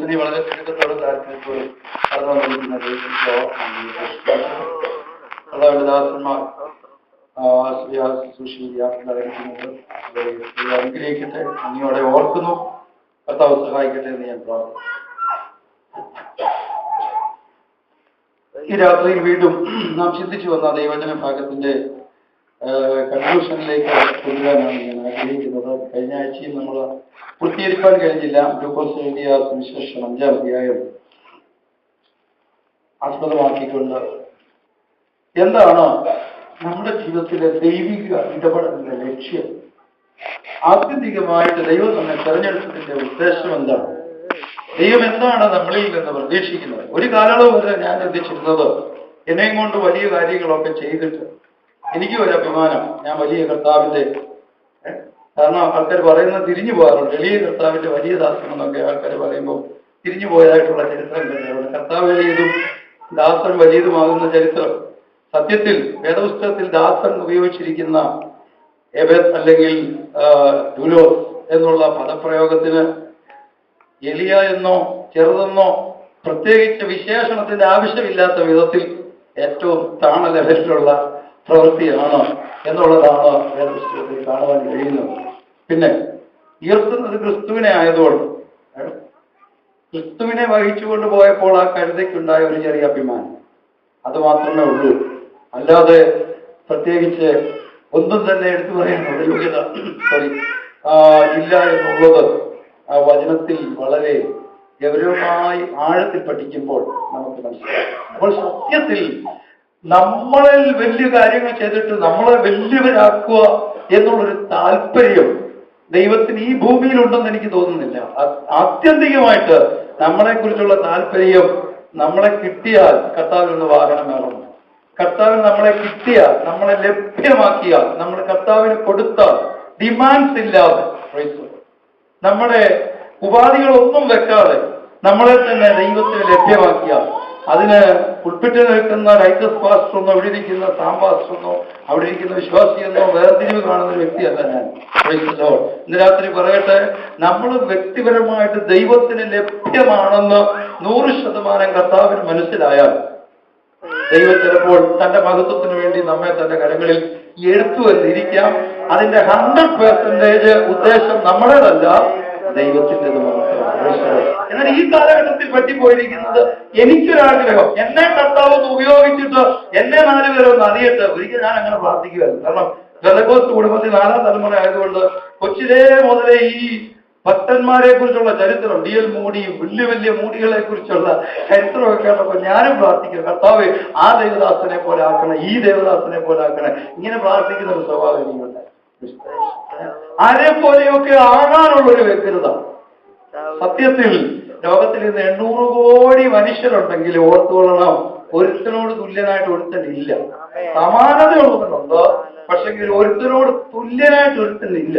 ദൈവസ്ഥിതി വളരെ ചുരുക്കത്തോടെ താല്പര്യത്തോടെ കടന്നുവന്നിരിക്കുന്ന ദാസന്മാർ അനുഗ്രഹിക്കട്ടെ, അങ്ങയോടെ ഓർക്കുന്നു. കർത്താവ് സഹായിക്കട്ടെ എന്ന് ഞാൻ പ്രാർത്ഥിക്കുന്നു. ഈ രാത്രിയിൽ വീണ്ടും നാം ചിന്തിച്ചു വന്ന ദൈവജന ഭാഗത്തിന്റെ കൺക്ലൂഷനിലേക്ക് കൊണ്ടുവരാനാണ് ഞാൻ ആഗ്രഹിക്കുന്നത്. കഴിഞ്ഞ ആഴ്ചയും നമ്മൾ പൂർത്തീകരിക്കാൻ കഴിഞ്ഞില്ല. ലൂക്കോസ് എഴുതിയ സുവിശേഷം 5-ാം അധ്യായം ആസ്പദമാക്കിക്കൊണ്ട് എന്താണ് നമ്മുടെ ജീവിതത്തിലെ ദൈവിക ഇടപെടലിന്റെ ലക്ഷ്യം, ആത്യന്തികമായിട്ട് ദൈവം നമ്മെ തെരഞ്ഞെടുത്തതിന്റെ ഉദ്ദേശം എന്താണ്, ദൈവം എന്താണ് നമ്മളിൽ നിന്ന് പ്രതീക്ഷിക്കുന്നത്. ഒരു കാലയളവ് വരെ ഞാൻ ചിന്തിച്ചിരുന്നത് എന്നെയും കൊണ്ട് വലിയ കാര്യങ്ങളൊക്കെ ചെയ്തിട്ട് എനിക്ക് ഒരു അഭിമാനം, ഞാൻ വലിയ കർത്താവിന്റെ, കാരണം ആൾക്കാർ പറയുന്നത് തിരിഞ്ഞു പോകാറുണ്ട്, വലിയ കർത്താവിന്റെ വലിയ ദാസൻ എന്നൊക്കെ ആൾക്കാർ പറയുമ്പോൾ തിരിഞ്ഞു പോയതായിട്ടുള്ള ചരിത്രം തന്നെയാണ്. കർത്താവ് വലിയതും ദാസൻ വലിയതുമാകുന്ന ചരിത്രം സത്യത്തിൽ വേദപുസ്തകത്തിൽ ദാസൻ ഉപയോഗിച്ചിരിക്കുന്ന എബെദ് അല്ലെങ്കിൽ ഡുലോസ് എന്നുള്ള പദപ്രയോഗത്തിന് എലിയ എന്നോ ചെറുതെന്നോ പ്രത്യേകിച്ച് വിശേഷണത്തിന്റെ ആവശ്യമില്ലാത്ത വിധത്തിൽ ഏറ്റവും താണ ലെവലിലുള്ള പ്രവൃത്തിയാണ് എന്നുള്ളതാണ് വേദപുസ്തകത്തിൽ കാണുവാൻ കഴിയുന്നത്. പിന്നെ ഉയർത്തുന്നത് ക്രിസ്തുവിനെ ആയതുകൊണ്ട് ക്രിസ്തുവിനെ വഹിച്ചുകൊണ്ട് പോയപ്പോൾ ആ കഴുതയ്ക്കുണ്ടായ ഒരു ചെറിയ അഭിമാനം, അത് മാത്രമേ ഉള്ളൂ. അല്ലാതെ പ്രത്യേകിച്ച് ഒന്നും തന്നെ എടുത്തു പറയാനുള്ള യോഗ്യത ഇല്ല എന്നുള്ളത് ആ വചനത്തിൽ വളരെ ഗൗരവമായി ആഴത്തിൽ പഠിക്കുമ്പോൾ നമുക്ക് മനസ്സിലാവും. അപ്പോൾ സത്യത്തിൽ നമ്മളിൽ വലിയ കാര്യങ്ങൾ ചെയ്തിട്ട് നമ്മളെ വലിയവരാക്കുക എന്നുള്ളൊരു താല്പര്യം ദൈവത്തിന് ഈ ഭൂമിയിലുണ്ടെന്ന് എനിക്ക് തോന്നുന്നില്ല. ആത്യന്തികമായിട്ട് നമ്മളെ കുറിച്ചുള്ള താല്പര്യം നമ്മളെ കിട്ടിയാൽ കർത്താവിൽ നിന്ന് വാഹനം വേണം, കർത്താവിന് നമ്മളെ കിട്ടിയാൽ, നമ്മളെ ലഭ്യമാക്കിയാൽ, നമ്മൾ കർത്താവിന് കൊടുത്താൽ, ഡിമാൻഡ്സ് ഇല്ലാതെ, നമ്മുടെ ഉപാധികളൊന്നും വെക്കാതെ നമ്മളെ തന്നെ ദൈവത്തിന് ലഭ്യമാക്കിയാൽ, അതിന് ഉൾപ്പെട്ട് നിൽക്കുന്ന റൈറ്റസ് പാസ്റ്റർ എന്നോ അവിടെ ഇരിക്കുന്ന സാം പാസ്റ്റർ എന്നോ അവിടെ ഇരിക്കുന്ന വിശ്വാസിയെന്നോ വേർതിരിവ് കാണുന്ന ഒരു വ്യക്തിയല്ല ഞാൻ. ഇന്ന് രാത്രി പറയട്ടെ, നമ്മൾ വ്യക്തിപരമായിട്ട് ദൈവത്തിന് ലഭ്യമാണെന്ന് 100% കർത്താവിന് മനസ്സിലായാൽ ദൈവം ചിലപ്പോൾ തന്റെ മഹത്വത്തിന് വേണ്ടി നമ്മെ തന്റെ കരങ്ങളിൽ എടുത്തു എന്നിരിക്കാം. അതിന്റെ 100% ഉദ്ദേശം നമ്മുടേതല്ല, ദൈവത്തിൻ്റെത് മാത്രമാണ്. എന്നാൽ ഈ കാലഘട്ടത്തിൽ പറ്റിപ്പോയിരിക്കുന്നത് എനിക്കൊരാഗ്രഹം, എന്നെ കർത്താവ് ഉപയോഗിച്ചിട്ട് എന്നെ 4 പേരൊന്ന് അറിയട്ടെ. ഒരിക്കലും ഞാൻ അങ്ങനെ പ്രാർത്ഥിക്കുകയായിരുന്നു. കാരണം പെന്തക്കോസ്ത് കുടുംബത്തിൽ 4ാം തലമുറ ആയതുകൊണ്ട് കൊച്ചിലേ മുതലേ ഈ ഭക്തന്മാരെ കുറിച്ചുള്ള ചരിത്രം, DL മൂടി, വലിയ വലിയ മൂടികളെ കുറിച്ചുള്ള ചരിത്രമൊക്കെ കേട്ടപ്പോൾ ഞാനും പ്രാർത്ഥിക്കുന്നു, കർത്താവ് ആ ദേവദാസനെ പോലെ ആക്കണേ, ഈ ദേവദാസനെ പോലെ ആക്കണേ. ഇങ്ങനെ പ്രാർത്ഥിക്കുന്ന ഒരു സ്വഭാവം എനിക്കുണ്ട്. ആരെ പോലെയൊക്കെ ആകാനുള്ളൊരു വ്യക്തിത. സത്യത്തിൽ ലോകത്തിൽ ഇന്ന് 800 കോടി മനുഷ്യരുണ്ടെങ്കിൽ ഓർത്തുകൊള്ളണം, ഒരുത്തനോട് തുല്യനായിട്ട് ഒരുത്തനില്ല. സമാനതയുള്ളവരുണ്ട്, പക്ഷെങ്കിൽ ഒരുത്തനോട് തുല്യനായിട്ട് ഒരുത്തനില്ല.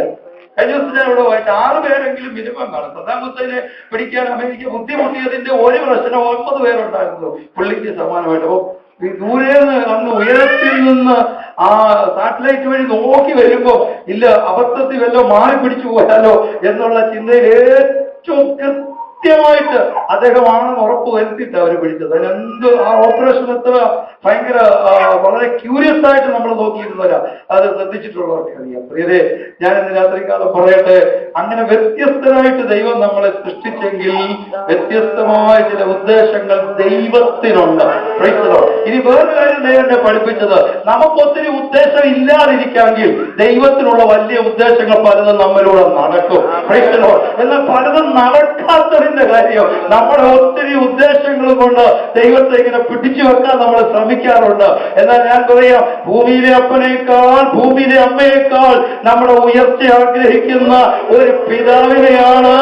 കഴിഞ്ഞ ദിവസം ഞാൻ ഇവിടെ വായിച്ച 6 പേരെങ്കിലും മിനിമം കാണും. സദ്ദാം ഹുസൈനെ പിടിക്കാൻ അമേരിക്ക ബുദ്ധിമുട്ടിയതിന്റെ ഒരു പ്രശ്നം 9 പേരുണ്ടായിരുന്നു പുള്ളിക്ക് സമാനമായിട്ട്. അപ്പൊ ദൂരെ നിന്ന് അന്ന് ഉയരത്തിൽ നിന്ന് ആ സാറ്റലൈറ്റ് വഴി നോക്കി വരുമ്പോ ഇല്ല അബദ്ധത്തിൽ വല്ലോ മാറി പിടിച്ചു പോയാലോ എന്നുള്ള ചിന്തയിൽ ഏറ്റവും കൃത്യമായിട്ട് അദ്ദേഹമാണെന്ന് ഉറപ്പ് വരുത്തിയിട്ട് അവർ പിടിച്ചത്. അതിനെന്ത് ആ ഓപ്പറേഷൻ എത്ര ഭയങ്കര വളരെ ക്യൂരിയസ് ആയിട്ട് നമ്മൾ നോക്കിയിരുന്നവരാ, അത് ശ്രദ്ധിച്ചിട്ടുള്ളവർക്ക് അറിയാം. പ്രിയരെ, ഞാൻ ഇന്ന് രാത്രികാലം പറയട്ടെ, അങ്ങനെ വ്യത്യസ്തരായിട്ട് ദൈവം നമ്മളെ സൃഷ്ടിച്ചെങ്കിൽ വ്യത്യസ്തമായ ചില ഉദ്ദേശങ്ങൾ ദൈവത്തിനുണ്ട്. ഇനി വേറൊരു കാര്യം ദൈവം എന്നെ പഠിപ്പിച്ചത്, നമുക്കൊത്തിരി ഉദ്ദേശം ഇല്ലാതിരിക്കാമെങ്കിൽ ദൈവത്തിനുള്ള വലിയ ഉദ്ദേശങ്ങൾ പലതും നമ്മളിലൂടെ നടക്കും. എന്നാൽ പലതും നടക്കാത്തതിന്റെ കാര്യം നമ്മുടെ ഒത്തിരി ഉദ്ദേശങ്ങൾ കൊണ്ട് ദൈവത്തെ ഇങ്ങനെ പിടിച്ചു വെക്കാൻ നമ്മൾ ശ്രമിക്കാറുണ്ട്. എന്നാൽ ഞാൻ പറയാം, ഭൂമിയിലെ അപ്പനേക്കാൾ ഭൂമിയിലെ അമ്മയേക്കാൾ നമ്മുടെ ഉയർച്ച ആഗ്രഹിക്കുന്ന ഒരു പിതാവിനെയാണ്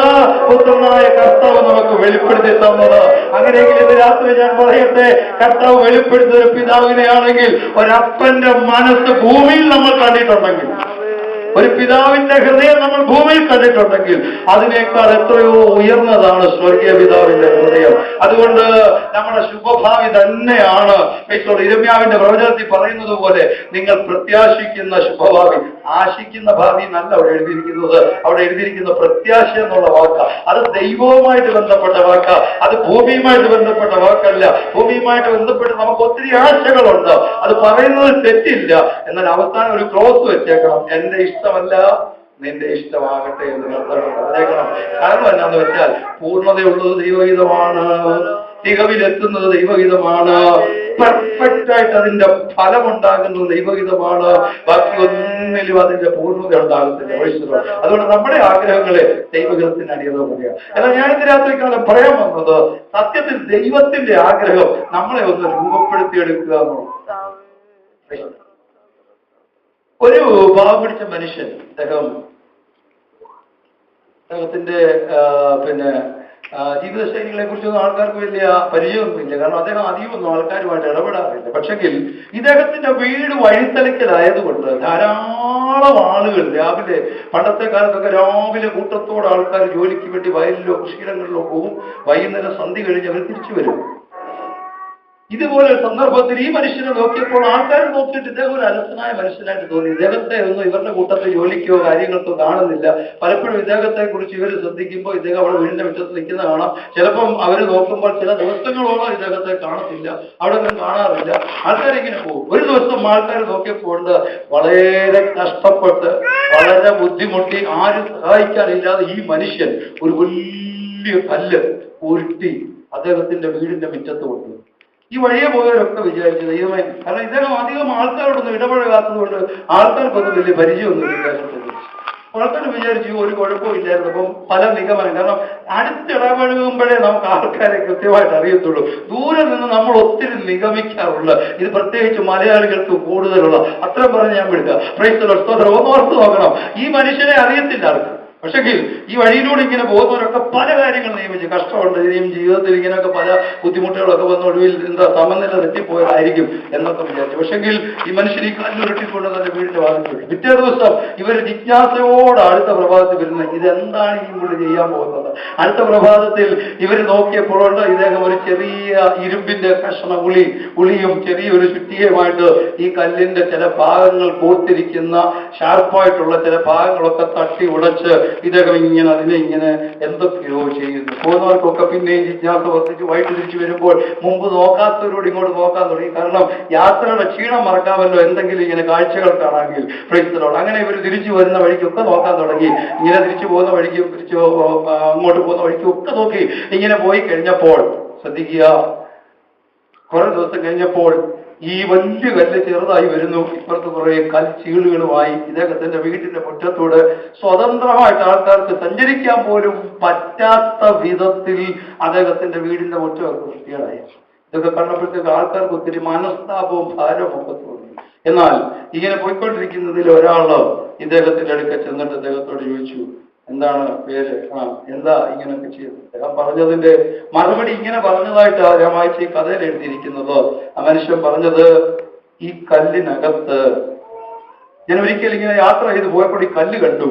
പുത്രനായ കർത്താവ് നമുക്ക് വെളിപ്പെടുത്തി തന്നത്. അങ്ങനെയെങ്കിൽ ഇത് രാത്രി ഞാൻ പറയട്ടെ, കർത്താവ് വെളിപ്പെടുത്തിയ ഒരു പിതാവിനെയാണെങ്കിൽ ഒരപ്പന്റെ മനസ്സ് ഭൂമിയിൽ നമ്മൾ കണ്ടിട്ടുണ്ടെങ്കിൽ ഒരു പിതാവിന്റെ ഹൃദയം നമ്മൾ ഭൂമിയിൽ കണ്ടിട്ടുണ്ടെങ്കിൽ അതിനേക്കാൾ എത്രയോ ഉയർന്നതാണ് സ്വർഗീയ പിതാവിന്റെ ഹൃദയം. അതുകൊണ്ട് നമ്മുടെ ശുഭഭാവി തന്നെയാണ് ഇരമ്യാവിന്റെ പ്രവചനത്തിൽ പറയുന്നത് പോലെ നിങ്ങൾ പ്രത്യാശിക്കുന്ന ശുഭഭാവി. ആശിക്കുന്ന ഭാവി എന്നല്ല അവിടെ എഴുതിയിരിക്കുന്നത്. അവിടെ എഴുതിയിരിക്കുന്ന പ്രത്യാശ എന്നുള്ള വാക്ക, അത് ദൈവവുമായിട്ട് ബന്ധപ്പെട്ട വാക്ക, അത് ഭൂമിയുമായിട്ട് ബന്ധപ്പെട്ട വാക്കല്ല. ഭൂമിയുമായിട്ട് ബന്ധപ്പെട്ട് നമുക്ക് ഒത്തിരി ആശകളുണ്ട്, അത് പറയുന്നത് തെറ്റില്ല. എന്നാൽ അവസാനം ഒരു ക്ലോസ് വെച്ചേക്കണം, എന്റെ ഇഷ്ടമല്ല നിന്റെ ഇഷ്ടമാകട്ടെ എന്ന് പറഞ്ഞേക്കണം. കാരണം എന്നാന്ന് വെച്ചാൽ പൂർണ്ണതയുള്ളത് ദൈവഹിതമാണ്, തികവിലെത്തുന്നത് ദൈവഹിതമാണ്, പെർഫെക്റ്റ് ആയിട്ട് അതിന്റെ ഫലമുണ്ടാകുന്നത് ദൈവഹിതമാണ്. ബാക്കി ഒന്നിലും അതിന്റെ പൂർണ്ണത ഉണ്ടാകത്തില്ല. അതുകൊണ്ട് നമ്മുടെ ആഗ്രഹങ്ങളെ ദൈവഹിതത്തിന് അടിയറവുക. എന്നാൽ ഞാൻ ഇന്ന് രാത്രിക്കാലം പറയാൻ വന്നത്, സത്യത്തിൽ ദൈവത്തിന്റെ ആഗ്രഹം നമ്മളെ ഒന്ന് രൂപപ്പെടുത്തിയെടുക്കുക എന്നുള്ളത്. ഒരു പാവം പിടിച്ച മനുഷ്യൻ, അദ്ദേഹത്തിന്റെ ജീവിതശൈലികളെ കുറിച്ചൊന്നും ആൾക്കാർക്ക് വലിയ പരിചയമൊന്നുമില്ല. കാരണം അദ്ദേഹം അധികമൊന്നും ആൾക്കാരുമായിട്ട് ഇടപെടാറില്ല. പക്ഷെങ്കിൽ ഇദ്ദേഹത്തിന്റെ വീട് വഴിത്തലക്കലായതുകൊണ്ട് ധാരാളം ആളുകൾ രാവിലെ, പണ്ടത്തെ കാലത്തൊക്കെ രാവിലെ കൂട്ടത്തോടെ ആൾക്കാർ ജോലിക്ക് വേണ്ടി വയലിലോ കൃഷിയിടങ്ങളിലോ പോകും. വൈകുന്നേരം സന്ധ്യ കഴിഞ്ഞ് അവർ തിരിച്ചു വരും. ഇതുപോലെ സന്ദർഭത്തിൽ ഈ മനുഷ്യനെ നോക്കിയപ്പോൾ ആൾക്കാർ നോക്കിയിട്ട് ഇദ്ദേഹം ഒരു അലസനായ മനുഷ്യനായിട്ട് തോന്നി. ഇദ്ദേഹത്തെ ഒന്നും ഇവരുടെ കൂട്ടത്തിൽ ജോലിക്കോ കാര്യങ്ങൾക്കോ കാണുന്നില്ല. പലപ്പോഴും ഇദ്ദേഹത്തെ കുറിച്ച് ഇവർ ശ്രദ്ധിക്കുമ്പോൾ ഇദ്ദേഹം അവിടെ വീടിന്റെ മുറ്റത്ത് നിൽക്കുന്ന കാണാം. ചിലപ്പം അവർ നോക്കുമ്പോൾ ചില ദിവസങ്ങളോളം ഇദ്ദേഹത്തെ കാണത്തില്ല, അവിടെ ഒന്നും കാണാറില്ല. ആൾക്കാരിങ്ങനെ പോകും. ഒരു ദിവസം ആൾക്കാർ നോക്കിയപ്പോൾ വളരെ കഷ്ടപ്പെട്ട്, വളരെ ബുദ്ധിമുട്ടി, ആരും സഹായിക്കാനില്ലാതെ ഈ മനുഷ്യൻ ഒരു വലിയ കല്ല് ഉരുട്ടി അദ്ദേഹത്തിന്റെ വീടിന്റെ മുറ്റത്ത് കൊണ്ടു. ഈ വഴിയെ പോയവരൊക്കെ വിചാരിച്ചു ദൈവമേ, കാരണം ഇദ്ദേഹം അധികം ആൾക്കാരോടൊന്നും ഇടപഴകാത്തത് കൊണ്ട് ആൾക്കാർക്കൊന്നും വലിയ പരിചയമൊന്നും ഇല്ലായിരുന്നു. ആൾക്കാർ വിചാരിച്ചു ഒരു കുഴപ്പവും ഇല്ലായിരുന്നു. അപ്പം പല നിഗമനം, കാരണം അടുത്തിടപഴകുമ്പോഴേ നമുക്ക് ആൾക്കാരെ കൃത്യമായിട്ട് അറിയത്തുള്ളൂ. ദൂരെ നിന്ന് നമ്മൾ ഒത്തിരി നിഗമിക്കാറുള്ള, ഇത് പ്രത്യേകിച്ച് മലയാളികൾക്ക് കൂടുതലുള്ള. അത്രയും പറഞ്ഞ് ഞാൻ വിടുക. Price the Lord. ഒന്ന് ഓർത്ത് നോക്കണം, ഈ മനുഷ്യനെ അറിയത്തില്ല ആൾക്ക്. പക്ഷെങ്കിൽ ഈ വഴിയിലൂടെ ഇങ്ങനെ പോകുന്നവരൊക്കെ പല കാര്യങ്ങൾ നിയമിച്ചു. കഷ്ടമുണ്ട്, ഇനിയും ജീവിതത്തിൽ ഇങ്ങനെയൊക്കെ പല ബുദ്ധിമുട്ടുകളൊക്കെ വന്ന ഒടുവിൽ സമനില തെറ്റിപ്പോയതായിരിക്കും എന്നൊക്കെ വിചാരിച്ചു. പക്ഷെങ്കിൽ ഈ മനുഷ്യൻ ഈ കല്ലുരുട്ടിക്കൊണ്ട് തന്നെ വീടിന്റെ വാതിൽ. പിറ്റേ ദിവസം ഇവർ ജിജ്ഞാസയോടെ അടുത്ത പ്രഭാതത്തിൽ വരുന്നത്, ഇതെന്താണ് ഈ പുള്ളി ചെയ്യാൻ പോകുന്നത്. അടുത്ത പ്രഭാതത്തിൽ ഇവർ നോക്കിയപ്പോഴുണ്ട് ഇദ്ദേഹം ഒരു ചെറിയ ഇരുമ്പിന്റെ കഷ്ണ ഉളിയും ചെറിയൊരു ചുറ്റികയുമായിട്ട് ഈ കല്ലിന്റെ ചില ഭാഗങ്ങൾ കോർത്തിരിക്കുന്ന ഷാർപ്പായിട്ടുള്ള ചില ഭാഗങ്ങളൊക്കെ തട്ടി ഉടച്ച് ഇദ്ദേഹം ഇങ്ങനെ അതിനെ ഇങ്ങനെ എന്തൊക്കെയോ ചെയ്യുന്നു. പോകുന്നവർക്കൊക്കെ പിന്നെയും ജിജ്ഞാസ വർദ്ധിച്ച് വൈകിട്ട് തിരിച്ചു വരുമ്പോൾ മുമ്പ് നോക്കാത്തവരോട് ഇങ്ങോട്ട് നോക്കാൻ തുടങ്ങി. കാരണം യാത്രയുടെ ക്ഷീണം മറക്കാമല്ലോ എന്തെങ്കിലും ഇങ്ങനെ കാഴ്ചകൾ കാണാമെങ്കിൽ. Price the Lord. അങ്ങനെ ഇവർ തിരിച്ചു വരുന്ന വഴിക്കൊക്കെ നോക്കാൻ തുടങ്ങി. ഇങ്ങനെ തിരിച്ചു പോകുന്ന വഴിക്കും തിരിച്ചു അങ്ങോട്ട് പോകുന്ന വഴിക്കും ഒക്കെ നോക്കി. ഇങ്ങനെ പോയി കഴിഞ്ഞപ്പോൾ ശ്രദ്ധിക്കുക, കുറെ ദിവസം കഴിഞ്ഞപ്പോൾ ഈ വലിയ കല്ല് ചെറുതായി വരുന്നു. ഇപ്പുറത്ത് കുറെ കൽച്ചീളുകളുമായി ഇദ്ദേഹത്തിന്റെ വീട്ടിന്റെ മുറ്റത്തൂടെ സ്വതന്ത്രമായിട്ട് ആൾക്കാർക്ക് സഞ്ചരിക്കാൻ പോലും പറ്റാത്ത വിധത്തിൽ അദ്ദേഹത്തിന്റെ വീടിന്റെ മുറ്റം വൃത്തികേടായി. ഇതൊക്കെ കണ്ടപ്പോഴത്തേക്ക് ആൾക്കാർക്ക് ഒത്തിരി മനസ്താപവും ഭാരവും ഒക്കെ തോന്നി. എന്നാൽ ഇങ്ങനെ പോയിക്കൊണ്ടിരിക്കുന്നതിൽ ഒരാള് ഇദ്ദേഹത്തിന്റെ അടുക്ക ചെന്നിട്ട് അദ്ദേഹത്തോട് ചോദിച്ചു, എന്താണ് പേര്, എന്താ ഇങ്ങനെയൊക്കെ ചെയ്തത്. അദ്ദേഹം പറഞ്ഞതിന്റെ മറുപടി ഇങ്ങനെ പറഞ്ഞതായിട്ട് ഞാൻ വായിച്ച ഈ കഥയിൽ എഴുതിയിരിക്കുന്നത്, ആ മനുഷ്യൻ പറഞ്ഞത്, ഈ കല്ലിനകത്ത് ഞാൻ ഒരിക്കൽ ഇങ്ങനെ യാത്ര ചെയ്ത് പോയപ്പോൾ ഈ കല്ല് കണ്ടു.